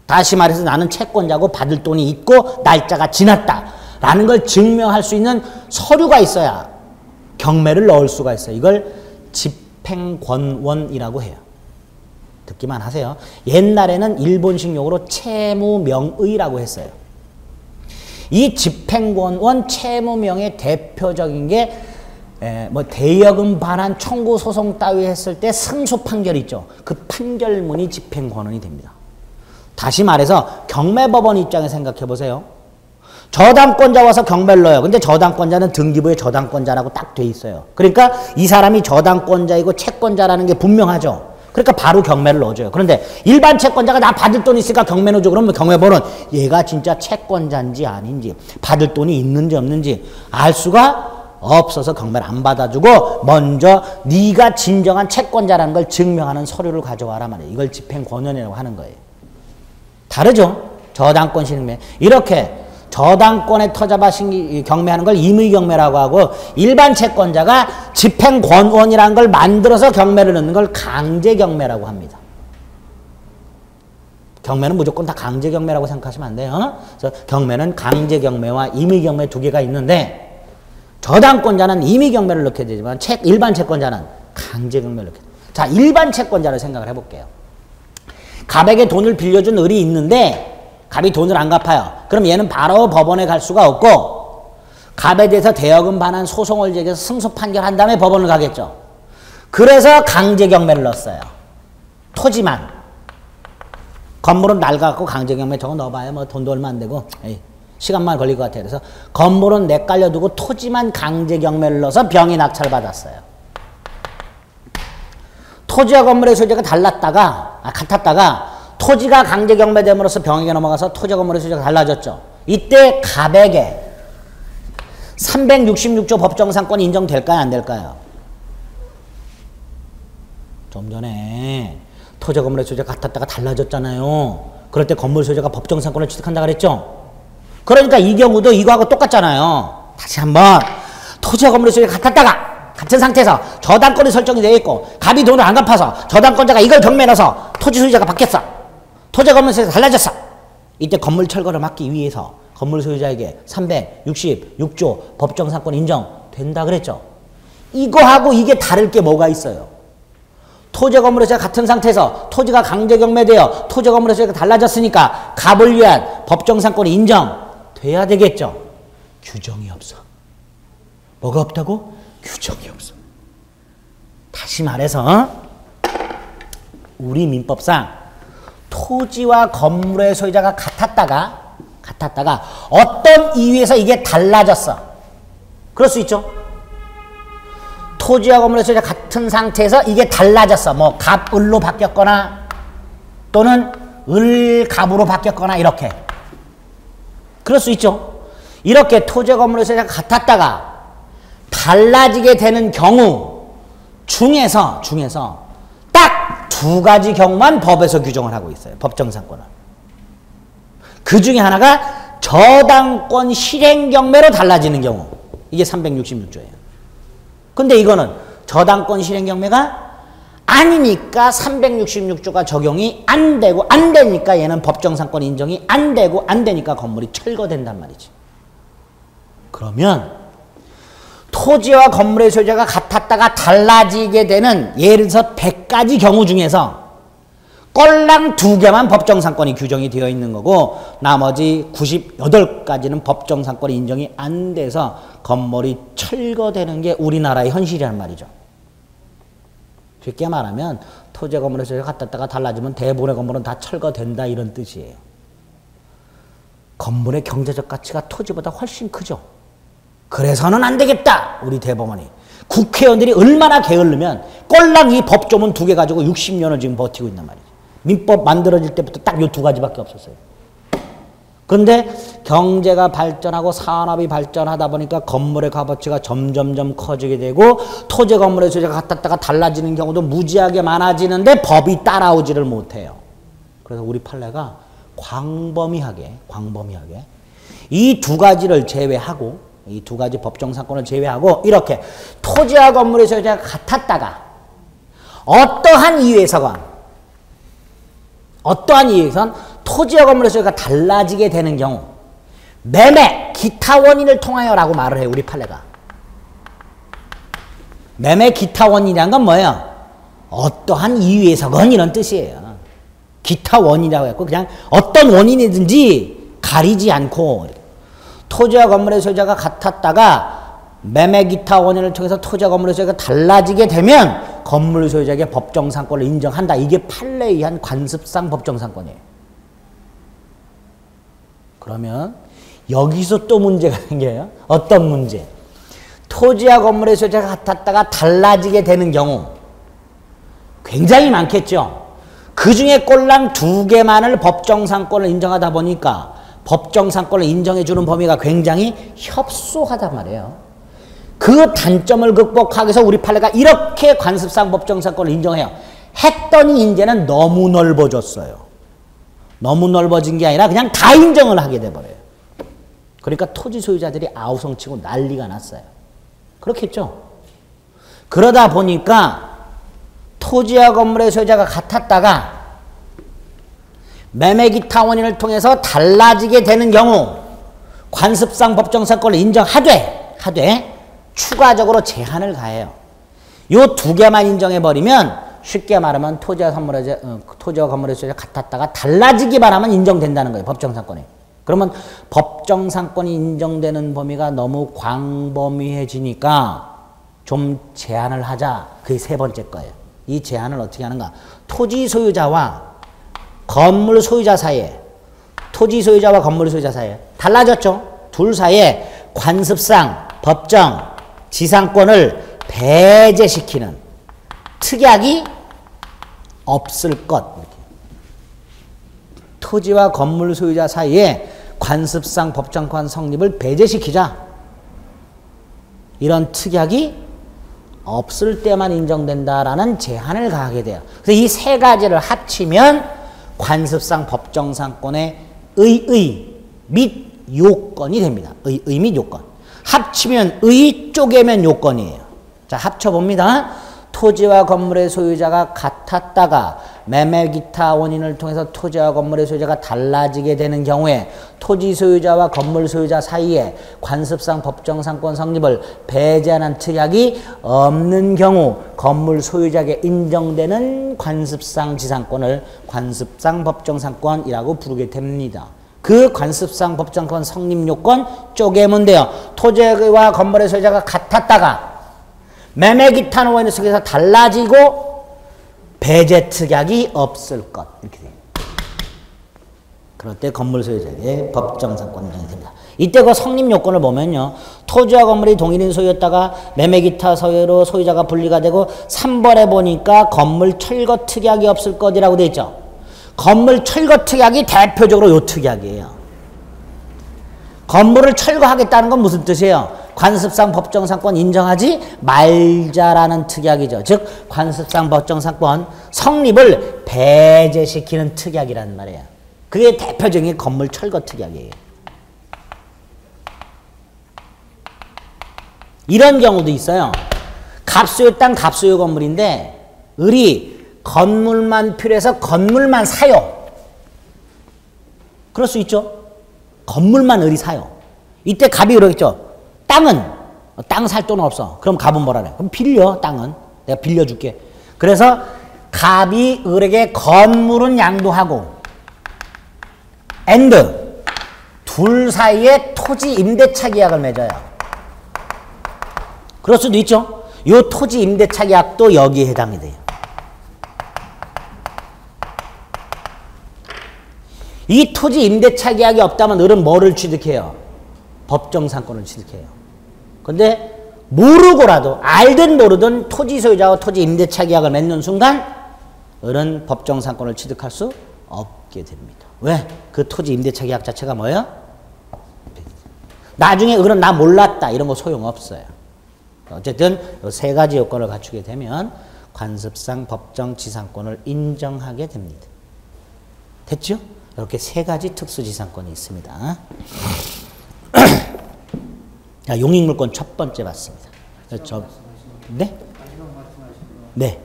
다시 말해서 나는 채권자고 받을 돈이 있고 날짜가 지났다라는 걸 증명할 수 있는 서류가 있어야 경매를 넣을 수가 있어요. 이걸 집행권원이라고 해요. 듣기만 하세요. 옛날에는 일본식 용어로 채무명의라고 했어요. 이 집행권원 채무명의 대표적인 게 뭐 대여금 반환 청구 소송 따위 했을 때 승소 판결 있죠. 그 판결문이 집행권원이 됩니다. 다시 말해서 경매법원 입장에 생각해 보세요. 저당권자 와서 경매를 넣어요. 근데 저당권자는 등기부에 저당권자라고 딱 돼 있어요. 그러니까 이 사람이 저당권자이고 채권자라는 게 분명하죠. 그러니까 바로 경매를 넣어줘요. 그런데 일반 채권자가 나 받을 돈 있으니까 경매 넣어줘. 그러면 경매법원은 얘가 진짜 채권자인지 아닌지 받을 돈이 있는지 없는지 알 수가 없어서 경매를 안 받아주고 먼저 네가 진정한 채권자라는 걸 증명하는 서류를 가져와라 말이에요. 이걸 집행권원이라고 하는 거예요. 다르죠? 저당권 실행매. 이렇게 저당권에 터잡아 경매하는 걸 임의경매라고 하고 일반 채권자가 집행권원이라는 걸 만들어서 경매를 넣는 걸 강제경매라고 합니다. 경매는 무조건 다 강제경매라고 생각하시면 안 돼요. 그래서 경매는 강제경매와 임의경매 두 개가 있는데 저당권자는 임의경매를 넣게 되지만 일반 채권자는 강제경매를 넣게 돼요. 자, 일반 채권자를 생각을 해볼게요. 갑에게 돈을 빌려준 을이 있는데 갑이 돈을 안 갚아요. 그럼 얘는 바로 법원에 갈 수가 없고 갑에 대해서 대여금 반환 소송을 제기해서 승소 판결한 다음에 법원을 가겠죠. 그래서 강제경매를 넣었어요. 토지만. 건물은 낡아갖고 강제경매 저거 넣어봐야 뭐 돈도 얼마 안 되고 에이, 시간만 걸릴 것 같아요. 그래서 건물은 내깔려두고 토지만 강제경매를 넣어서 병이 낙찰받았어요. 토지와 건물의 소유자가 같았다가 토지가 강제경매됨으로써 병에게 넘어가서 토지와 건물의 소유자가 달라졌죠. 이때 갑에게 366조 법정상권이 인정될까요? 안 될까요? 좀 전에 토지와 건물의 소유자가 같았다가 달라졌잖아요. 그럴 때 건물 소유자가 법정상권을 취득한다고 그랬죠. 그러니까 이 경우도 이거하고 똑같잖아요. 다시 한번 토지와 건물의 소유자가 같았다가 같은 상태에서 저당권이 설정이 되어 있고 갑이 돈을 안 갚아서 저당권자가 이걸 경매에 넣어서 토지 소유자가 바뀌었어. 토지와 건물 소유자가 달라졌어. 이때 건물 철거를 막기 위해서 건물 소유자에게 366조 법정상권 인정된다 그랬죠. 이거하고 이게 다를 게 뭐가 있어요? 토지 건물의 소유자 같은 상태에서 토지가 강제경매되어 토지 건물의 소유자가 달라졌으니까 갑을 위한 법정상권이 인정돼야 되겠죠. 규정이 없어. 뭐가 없다고? 규정이 없어. 다시 말해서 우리 민법상 토지와 건물의 소유자가 같았다가 어떤 이유에서 이게 달라졌어. 그럴 수 있죠. 토지와 건물의 소유자 같은 상태에서 이게 달라졌어. 뭐 갑, 을로 바뀌었거나 또는 을, 갑으로 바뀌었거나 이렇게. 그럴 수 있죠. 이렇게 토지와 건물의 소유자가 같았다가 달라지게 되는 경우 중에서 딱 두 가지 경우만 법에서 규정을 하고 있어요. 법정상권을. 그 중에 하나가 저당권 실행경매로 달라지는 경우. 이게 366조예요. 근데 이거는 저당권 실행경매가 아니니까 366조가 적용이 안 되고 안 되니까 얘는 법정상권 인정이 안 되고 안 되니까 건물이 철거된단 말이지. 그러면 토지와 건물의 소유자가 같았다가 달라지게 되는 예를 들어서 100가지 경우 중에서 꼴랑 2개만 법정상권이 규정이 되어 있는 거고 나머지 98가지는 법정상권이 인정이 안 돼서 건물이 철거되는 게 우리나라의 현실이란 말이죠. 쉽게 말하면 토지 건물의 소유자가 같았다가 달라지면 대부분의 건물은 다 철거된다 이런 뜻이에요. 건물의 경제적 가치가 토지보다 훨씬 크죠. 그래서는 안 되겠다. 우리 대법원이. 국회의원들이 얼마나 게을르면 꼴랑 이 법조문 2개 가지고 60년을 지금 버티고 있단 말이죠. 민법 만들어질 때부터 딱 이 2가지밖에 없었어요. 그런데 경제가 발전하고 산업이 발전하다 보니까 건물의 값어치가 점점점 커지게 되고 토지 건물의 소유자가 같았다가 달라지는 경우도 무지하게 많아지는데 법이 따라오지를 못해요. 그래서 우리 판례가 광범위하게 이 2가지를 제외하고 이 2가지 법정상권을 제외하고 이렇게 토지와 건물의 소유자가 같았다가 어떠한 이유에선 토지와 건물의 소유가 달라지게 되는 경우 매매 기타 원인을 통하여라고 말을 해요. 우리 판례가. 매매 기타 원인이란 건 뭐예요? 어떠한 이유에서건 이런 뜻이에요. 기타 원인이라고 했고 그냥 어떤 원인이든지 가리지 않고 토지와 건물의 소유자가 같았다가 매매 기타 원인을 통해서 토지와 건물의 소유자가 달라지게 되면 건물 소유자에게 법정상권을 인정한다. 이게 판례에 의한 관습상 법정상권이에요. 그러면 여기서 또 문제가 생겨요. 어떤 문제? 토지와 건물의 소유자가 같았다가 달라지게 되는 경우 굉장히 많겠죠. 그 중에 꼴랑 2개만을 법정상권을 인정하다 보니까 법정상권을 인정해주는 범위가 굉장히 협소하단 말이에요. 그 단점을 극복하기 위해서 우리 판례가 이렇게 관습상 법정상권을 인정해요. 했더니 이제는 너무 넓어졌어요. 너무 넓어진 게 아니라 그냥 다 인정을 하게 돼버려요. 그러니까 토지 소유자들이 아우성치고 난리가 났어요. 그렇겠죠? 그러다 보니까 토지와 건물의 소유자가 같았다가 매매 기타 원인을 통해서 달라지게 되는 경우 관습상 법정상권을 인정하되 추가적으로 제한을 가해요. 이 2개만 인정해버리면 쉽게 말하면 토지와 건물의 소유자가 같았다가 달라지기만 하면 인정된다는 거예요. 법정상권이. 그러면 법정상권이 인정되는 범위가 너무 광범위해지니까 좀 제한을 하자. 그게 3번째 거예요. 이 제한을 어떻게 하는가? 토지 소유자와 건물 소유자 사이에 토지 소유자와 건물 소유자 사이에 달라졌죠. 둘 사이에 관습상 법정 지상권을 배제시키는 특약이 없을 것. 이렇게. 토지와 건물 소유자 사이에 관습상 법정권 성립을 배제시키자. 이런 특약이 없을 때만 인정된다라는 제한을 가하게 돼요. 그래서 이 3가지를 합치면 관습상 법정상권의 의의 및 요건이 됩니다. 의의 및 요건. 합치면 의, 쪼개면 요건이에요. 자, 합쳐봅니다. 토지와 건물의 소유자가 같았다가 매매 기타 원인을 통해서 토지와 건물의 소유자가 달라지게 되는 경우에 토지 소유자와 건물 소유자 사이에 관습상 법정상권 성립을 배제하는 특약이 없는 경우 건물 소유자에게 인정되는 관습상 지상권을 관습상 법정상권이라고 부르게 됩니다. 그 관습상 법정상권 성립 요건 쪼개면 돼요. 토지와 건물의 소유자가 같았다가 매매 기타 원인 속에서 달라지고 배제 특약이 없을 것 이렇게 돼요. 그럴 때 건물 소유자에게 법정상권 인정이 됩니다. 이때 그 성립 요건을 보면요. 토지와 건물이 동일인 소유였다가 매매 기타 소유로 소유자가 분리가 되고 3번에 보니까 건물 철거 특약이 없을 것이라고 되어 있죠. 건물 철거 특약이 대표적으로 요 특약이에요. 건물을 철거하겠다는 건 무슨 뜻이에요? 관습상 법정상권 인정하지 말자라는 특약이죠. 즉 관습상 법정상권 성립을 배제시키는 특약이란 말이에요. 그게 대표적인 건물 철거 특약이에요. 이런 경우도 있어요. 갑소유 땅 갑소유 건물인데 을이 건물만 필요해서 건물만 사요. 그럴 수 있죠. 건물만 을이 사요. 이때 갑이 그러겠죠. 땅 살 돈 없어. 그럼 갑은 뭐라 그래? 그럼 빌려. 땅은 내가 빌려줄게. 그래서 갑이 을에게 건물은 양도하고 and 둘 사이에 토지 임대차 계약을 맺어요. 그럴 수도 있죠. 이 토지 임대차 계약도 여기에 해당이 돼요. 이 토지 임대차 계약이 없다면 을은 뭐를 취득해요? 법정상권을 취득해요. 근데 모르고라도 알든 모르든 토지 소유자와 토지 임대차 계약을 맺는 순간 을은 법정상권을 취득할 수 없게 됩니다. 왜? 그 토지 임대차 계약 자체가 뭐예요? 나중에 을은 나 몰랐다 이런 거 소용없어요. 어쨌든 이 세 가지 요건을 갖추게 되면 관습상 법정지상권을 인정하게 됩니다. 됐죠? 이렇게 세 가지 특수지상권이 있습니다. 자, 용익물권 첫 번째 봤습니다. 네? 네.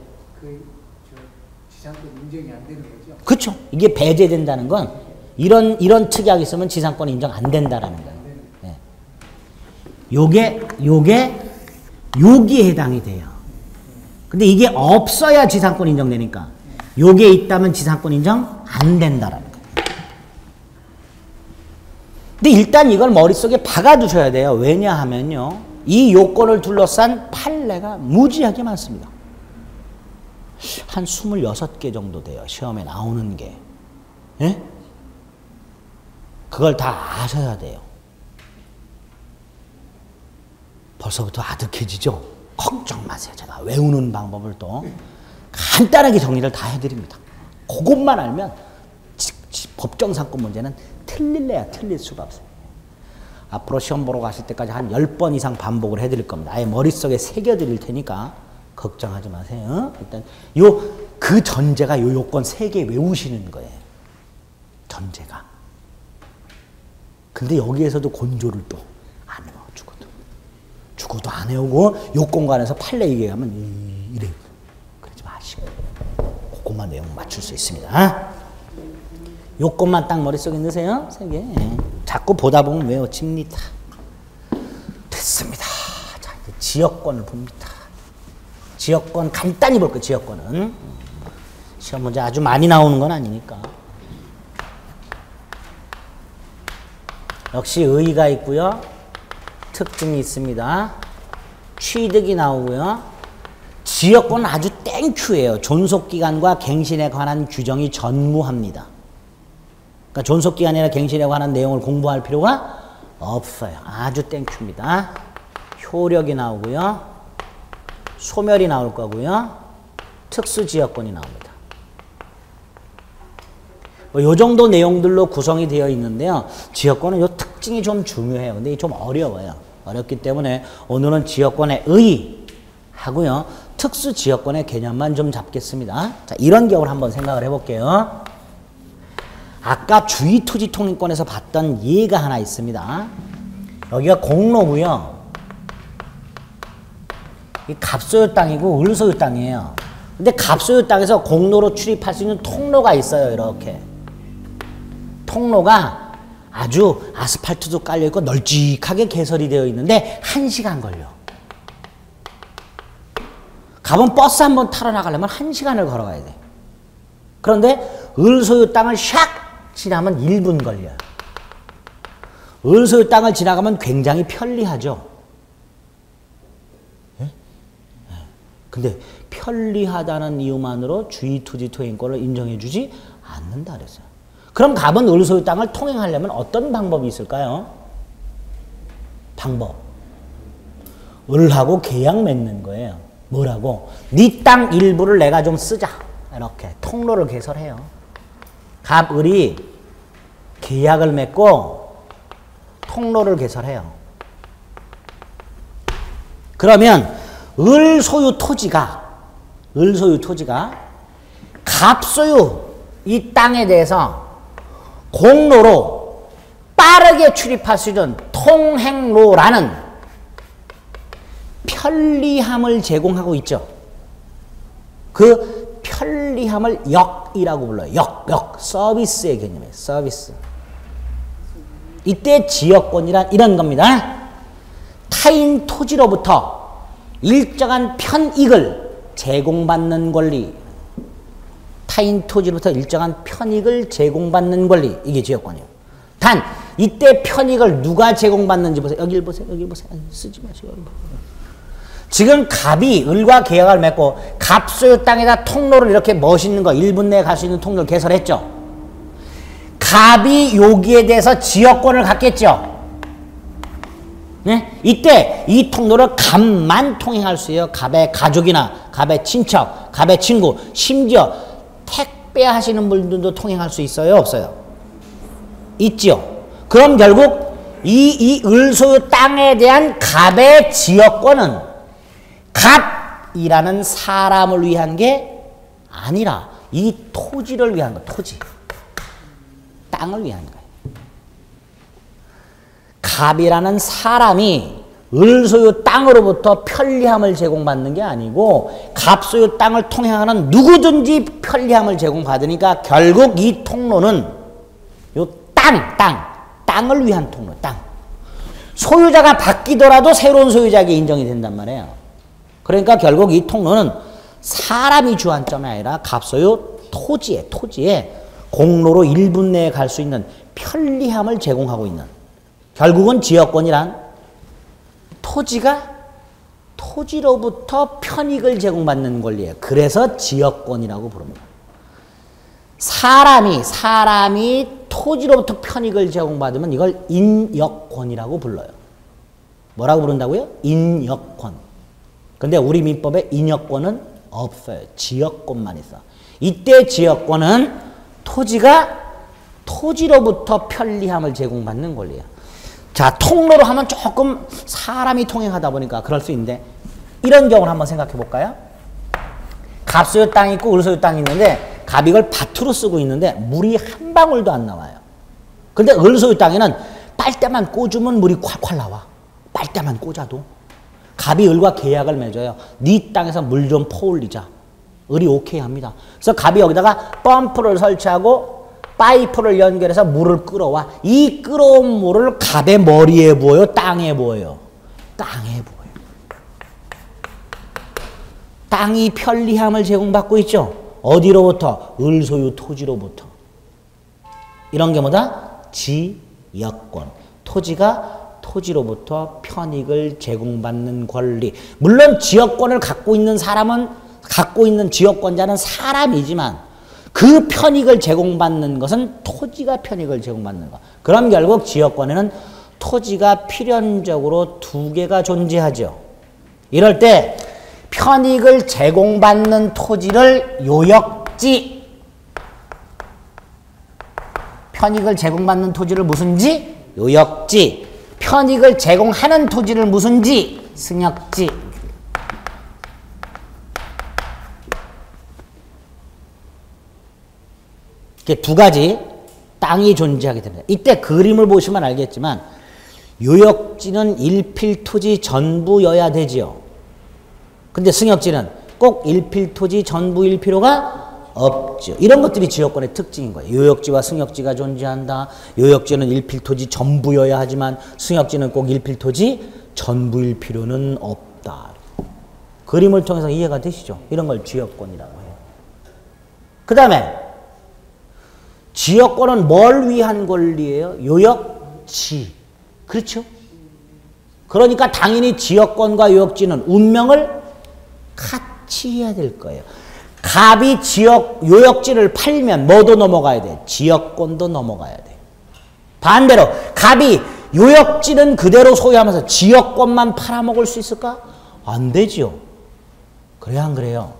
지상권 인정이 안 되는 거죠? 그렇죠. 이게 배제된다는 건 이런 특약이 있으면 지상권 인정 안 된다라는 거예요. 네. 요게 여기에 해당이 돼요. 근데 이게 없어야 지상권 인정되니까 요게 있다면 지상권 인정 안 된다라는 거예요. 근데 일단 이걸 머릿속에 박아두셔야 돼요. 왜냐하면요. 이 요건을 둘러싼 판례가 무지하게 많습니다. 한 26개 정도 돼요. 시험에 나오는 게. 예? 그걸 다 아셔야 돼요. 벌써부터 아득해지죠? 걱정 마세요. 제가 외우는 방법을 또 간단하게 정리를 다 해드립니다. 그것만 알면 법정상권 문제는 틀릴래야 틀릴 수가 없어요. 앞으로 시험 보러 가실 때까지 한 10번 이상 반복을 해드릴 겁니다. 아예 머릿속에 새겨드릴 테니까 걱정하지 마세요. 일단 그 전제가 요 요건 3개 외우시는 거예요. 전제가. 근데 여기에서도 곤조를 또 안 외워. 죽어도 안 외우고 요건관에서 판례 얘기하면 이래요. 그러지 마시고 그것만 내용 맞출 수 있습니다. 요건만 딱 머릿속에 넣으세요. 3개. 자꾸 보다 보면 외워집니다. 됐습니다. 자, 이제 지역권을 봅니다. 지역권 간단히 볼 거예요. 지역권은. 시험 문제 아주 많이 나오는 건 아니니까. 역시 의의가 있고요. 특징이 있습니다. 취득이 나오고요. 지역권은 아주 땡큐예요. 존속기간과 갱신에 관한 규정이 전무합니다. 그러니까 존속기간이나 갱신에 관한 내용을 공부할 필요가 없어요. 아주 땡큐입니다. 효력이 나오고요. 소멸이 나올 거고요. 특수지역권이 나옵니다. 요 정도 내용들로 구성이 되어 있는데요. 지역권은 요 특징이 좀 중요해요. 근데 이게 좀 어려워요. 어렵기 때문에 오늘은 지역권의 의의하고요. 특수지역권의 개념만 좀 잡겠습니다. 자, 이런 경우를 한번 생각을 해볼게요. 아까 주의토지통행권에서 봤던 예가 하나 있습니다. 여기가 공로고요. 이 갑소유 땅이고 을소유 땅이에요. 근데 갑소유 땅에서 공로로 출입할 수 있는 통로가 있어요. 이렇게. 통로가 아주 아스팔트도 깔려있고 널찍하게 개설이 되어 있는데 1시간 걸려. 갑은 버스 한번 타러 나가려면 1시간을 걸어가야 돼. 그런데 을소유 땅을 샥 지나면 1분 걸려요. 을소유 땅을 지나가면 굉장히 편리하죠. 예? 근데 편리하다는 이유만으로 주의투지 통행권을 인정해주지 않는다 그랬어요. 그럼 갑은 을소유 땅을 통행하려면 어떤 방법이 있을까요? 방법. 을하고 계약 맺는 거예요. 뭐라고? 네 땅 일부를 내가 좀 쓰자. 이렇게 통로를 개설해요. 갑, 을이 계약을 맺고 통로를 개설해요. 그러면 을 소유 토지가 갑 소유 이 땅에 대해서 공로로 빠르게 출입할 수 있는 통행로라는 편리함을 제공하고 있죠. 그 편리함을 역이라고 불러요. 역, 서비스의 개념이에요. 서비스. 이때 지역권이란 이런 겁니다. 타인 토지로부터 일정한 편익을 제공받는 권리. 타인 토지로부터 일정한 편익을 제공받는 권리. 이게 지역권이에요. 단 이때 편익을 누가 제공받는지 보세요. 여기 보세요. 쓰지 마세요. 지금 갑이 을과 계약을 맺고 갑 소유 땅에다 통로를 이렇게 멋있는 거 1분 내에 갈 수 있는 통로를 개설했죠. 갑이 여기에 대해서 지역권을 갖겠죠. 네? 이때 이 통로를 갑만 통행할 수 있어요. 갑의 가족이나 갑의 친척, 갑의 친구, 심지어 택배 하시는 분들도 통행할 수 있어요? 없어요? 있죠. 그럼 결국 이 을소유 땅에 대한 갑의 지역권은 갑이라는 사람을 위한 게 아니라 이 토지를 위한 거, 토지. 땅을 위한 거예요. 갑이라는 사람이 을소유 땅으로부터 편리함을 제공받는 게 아니고 갑소유 땅을 통행하는 누구든지 편리함을 제공받으니까 결국 이 통로는 요 땅을 위한 통로, 땅. 소유자가 바뀌더라도 새로운 소유자에게 인정이 된단 말이에요. 그러니까 결국 이 통로는 사람이 주안점이 아니라 갑소유 토지에 공로로 1분 내에 갈 수 있는 편리함을 제공하고 있는, 결국은 지역권이란 토지가 토지로부터 편익을 제공받는 권리예요. 그래서 지역권이라고 부릅니다. 사람이 토지로부터 편익을 제공받으면 이걸 인역권이라고 불러요. 뭐라고 부른다고요? 인역권. 근데 우리 민법에 인역권은 없어요. 지역권만 있어. 이때 지역권은 토지가 토지로부터 편리함을 제공받는 권리예요. 자, 통로로 하면 조금 사람이 통행하다 보니까 그럴 수 있는데 이런 경우를 한번 생각해 볼까요? 갑소유 땅이 있고 을소유 땅이 있는데 갑이 이걸 밭으로 쓰고 있는데 물이 한 방울도 안 나와요. 근데 을소유 땅에는 빨대만 꽂으면 물이 콸콸 나와. 빨대만 꽂아도. 갑이 을과 계약을 맺어요. 네 땅에서 물 좀 퍼올리자. 을이 오케이 합니다. 그래서 갑이 여기다가 펌프를 설치하고 파이프를 연결해서 물을 끌어와. 이 끌어온 물을 갑의 머리에 부어요? 땅에 부어요? 땅에 부어요. 땅이 편리함을 제공받고 있죠. 어디로부터? 을소유 토지로부터. 이런 게 뭐다? 지역권. 토지가 토지로부터 편익을 제공받는 권리. 물론 지역권을 갖고 있는 사람은, 갖고 있는 지역권자는 사람이지만 그 편익을 제공받는 것은 토지가 편익을 제공받는 것. 그럼 결국 지역권에는 토지가 필연적으로 두 개가 존재하죠. 이럴 때 편익을 제공받는 토지를 요역지, 편익을 제공받는 토지를 무슨 지? 요역지. 편익을 제공하는 토지를 무슨 지? 승역지. 이렇게 두 가지 땅이 존재하게 됩니다. 이때 그림을 보시면 알겠지만 요역지는 일필토지 전부여야 되지요. 근데 승역지는 꼭 일필토지 전부일 필요가 없죠. 이런 것들이 지역권의 특징인 거예요. 요역지와 승역지가 존재한다. 요역지는 일필토지 전부여야 하지만 승역지는 꼭 일필토지 전부일 필요는 없다. 그림을 통해서 이해가 되시죠? 이런 걸 지역권이라고 해요. 그 다음에 지역권은 뭘 위한 권리예요? 요역지. 그렇죠? 그러니까 당연히 지역권과 요역지는 운명을 같이 해야 될 거예요. 갑이 요역지를 팔면 뭐도 넘어가야 돼? 지역권도 넘어가야 돼. 반대로 갑이 요역지는 그대로 소유하면서 지역권만 팔아먹을 수 있을까? 안 되지요. 그래요, 안 그래요?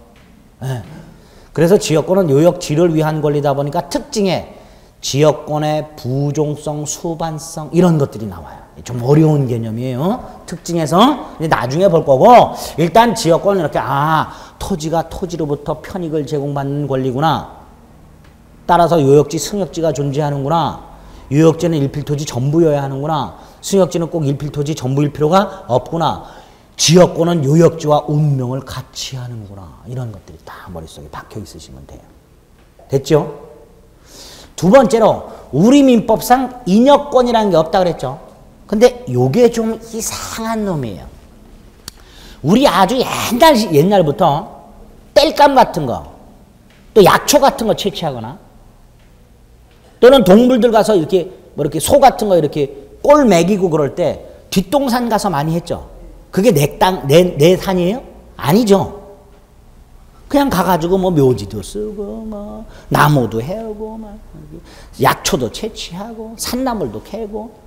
네. 그래서 지역권은 요역지를 위한 권리다 보니까 특징에 지역권의 부종성, 수반성 이런 것들이 나와요. 좀 어려운 개념이에요. 특징에서 나중에 볼 거고 일단 지역권은 이렇게 토지가 토지로부터 편익을 제공받는 권리구나. 따라서 요역지, 승역지가 존재하는구나. 요역지는 일필토지 전부여야 하는구나. 승역지는 꼭 일필토지 전부일 필요가 없구나. 지역권은 요역지와 운명을 같이 하는구나. 이런 것들이 다 머릿속에 박혀 있으시면 돼요. 됐죠? 두 번째로 우리 민법상 인역권이라는 게 없다 그랬죠. 근데 요게 좀 이상한 놈이에요. 우리 아주 옛날부터 땔감 같은 거, 또 약초 같은 거 채취하거나 또는 동물들 가서 이렇게 소 같은 거 이렇게 꼴 먹이고 그럴 때 뒷동산 가서 많이 했죠. 그게 내 산이에요? 아니죠. 그냥 가가지고 묘지도 쓰고 나무도 해오고 약초도 채취하고 산나물도 캐고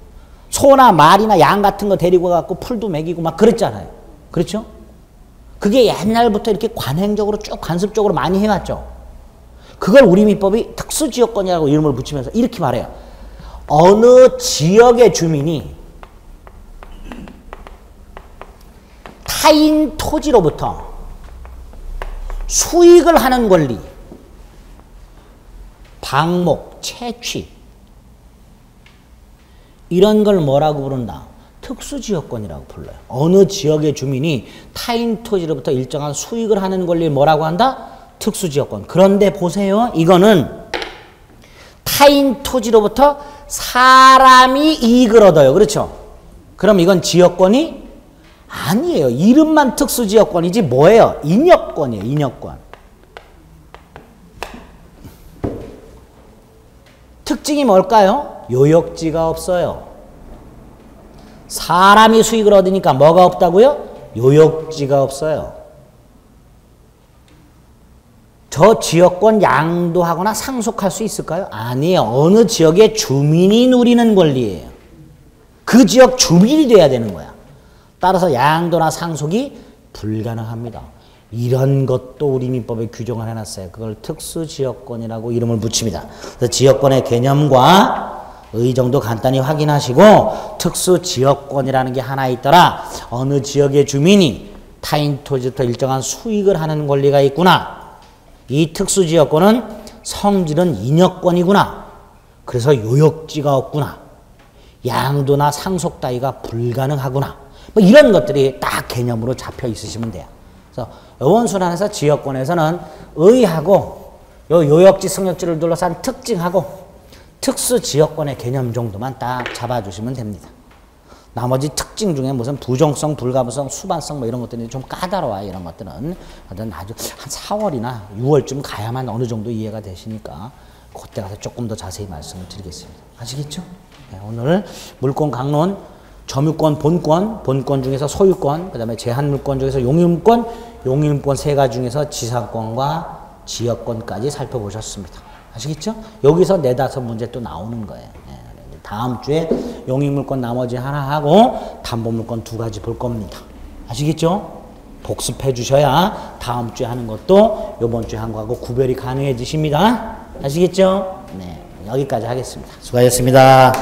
소나 말이나 양 같은 거 데리고 가고 풀도 먹이고 그랬잖아요. 그렇죠? 그게 옛날부터 이렇게 관행적으로 쭉 관습적으로 많이 해왔죠. 그걸 우리 민법이 특수지역권이라고 이름을 붙이면서 이렇게 말해요. 어느 지역의 주민이 타인 토지로부터 수익을 하는 권리, 방목, 채취 이런 걸 뭐라고 부른다? 특수지역권이라고 불러요. 어느 지역의 주민이 타인 토지로부터 일정한 수익을 하는 권리를 뭐라고 한다? 특수지역권. 그런데 보세요. 이거는 타인 토지로부터 사람이 이익을 얻어요. 그렇죠? 그럼 이건 지역권이 아니에요. 이름만 특수지역권이지 뭐예요? 인역권이에요. 인역권. 특징이 뭘까요? 요역지가 없어요. 사람이 수익을 얻으니까 뭐가 없다고요? 요역지가 없어요. 저 지역권 양도하거나 상속할 수 있을까요? 아니에요. 어느 지역의 주민이 누리는 권리예요. 그 지역 주민이 돼야 되는 거야. 따라서 양도나 상속이 불가능합니다. 이런 것도 우리 민법에 규정을 해놨어요. 그걸 특수지역권이라고 이름을 붙입니다. 그래서 지역권의 개념과 의정도 간단히 확인하시고 특수지역권이라는 게 하나 있더라. 어느 지역의 주민이 타인 토지부터 일정한 수익을 하는 권리가 있구나. 이 특수지역권은 성질은 인역권이구나. 그래서 요역지가 없구나. 양도나 상속 따위가 불가능하구나. 이런 것들이 딱 개념으로 잡혀 있으시면 돼요. 그래서 원순환에서 지역권에서는 의하고 요역지, 승역지를 둘러싼 특징하고 특수지역권의 개념 정도만 딱 잡아주시면 됩니다. 나머지 특징 중에 무슨 부정성, 불가부성, 수반성 이런 것들이 좀 까다로워요. 이런 것들은 아주 한 4월이나 6월쯤 가야만 어느 정도 이해가 되시니까 그때 가서 조금 더 자세히 말씀을 드리겠습니다. 아시겠죠? 네, 오늘 물권 강론 점유권, 본권 중에서 소유권, 그 다음에 제한물권 중에서 용유물권, 용유물권 세 가지 중에서 지상권과 지역권까지 살펴보셨습니다. 아시겠죠? 여기서 4-5문제 또 나오는 거예요. 네, 다음 주에 용유물권 나머지 하나 하고 담보물권 2가지 볼 겁니다. 아시겠죠? 복습해 주셔야 다음 주에 하는 것도 이번 주에 한 거하고 구별이 가능해지십니다. 아시겠죠? 네, 여기까지 하겠습니다. 수고하셨습니다.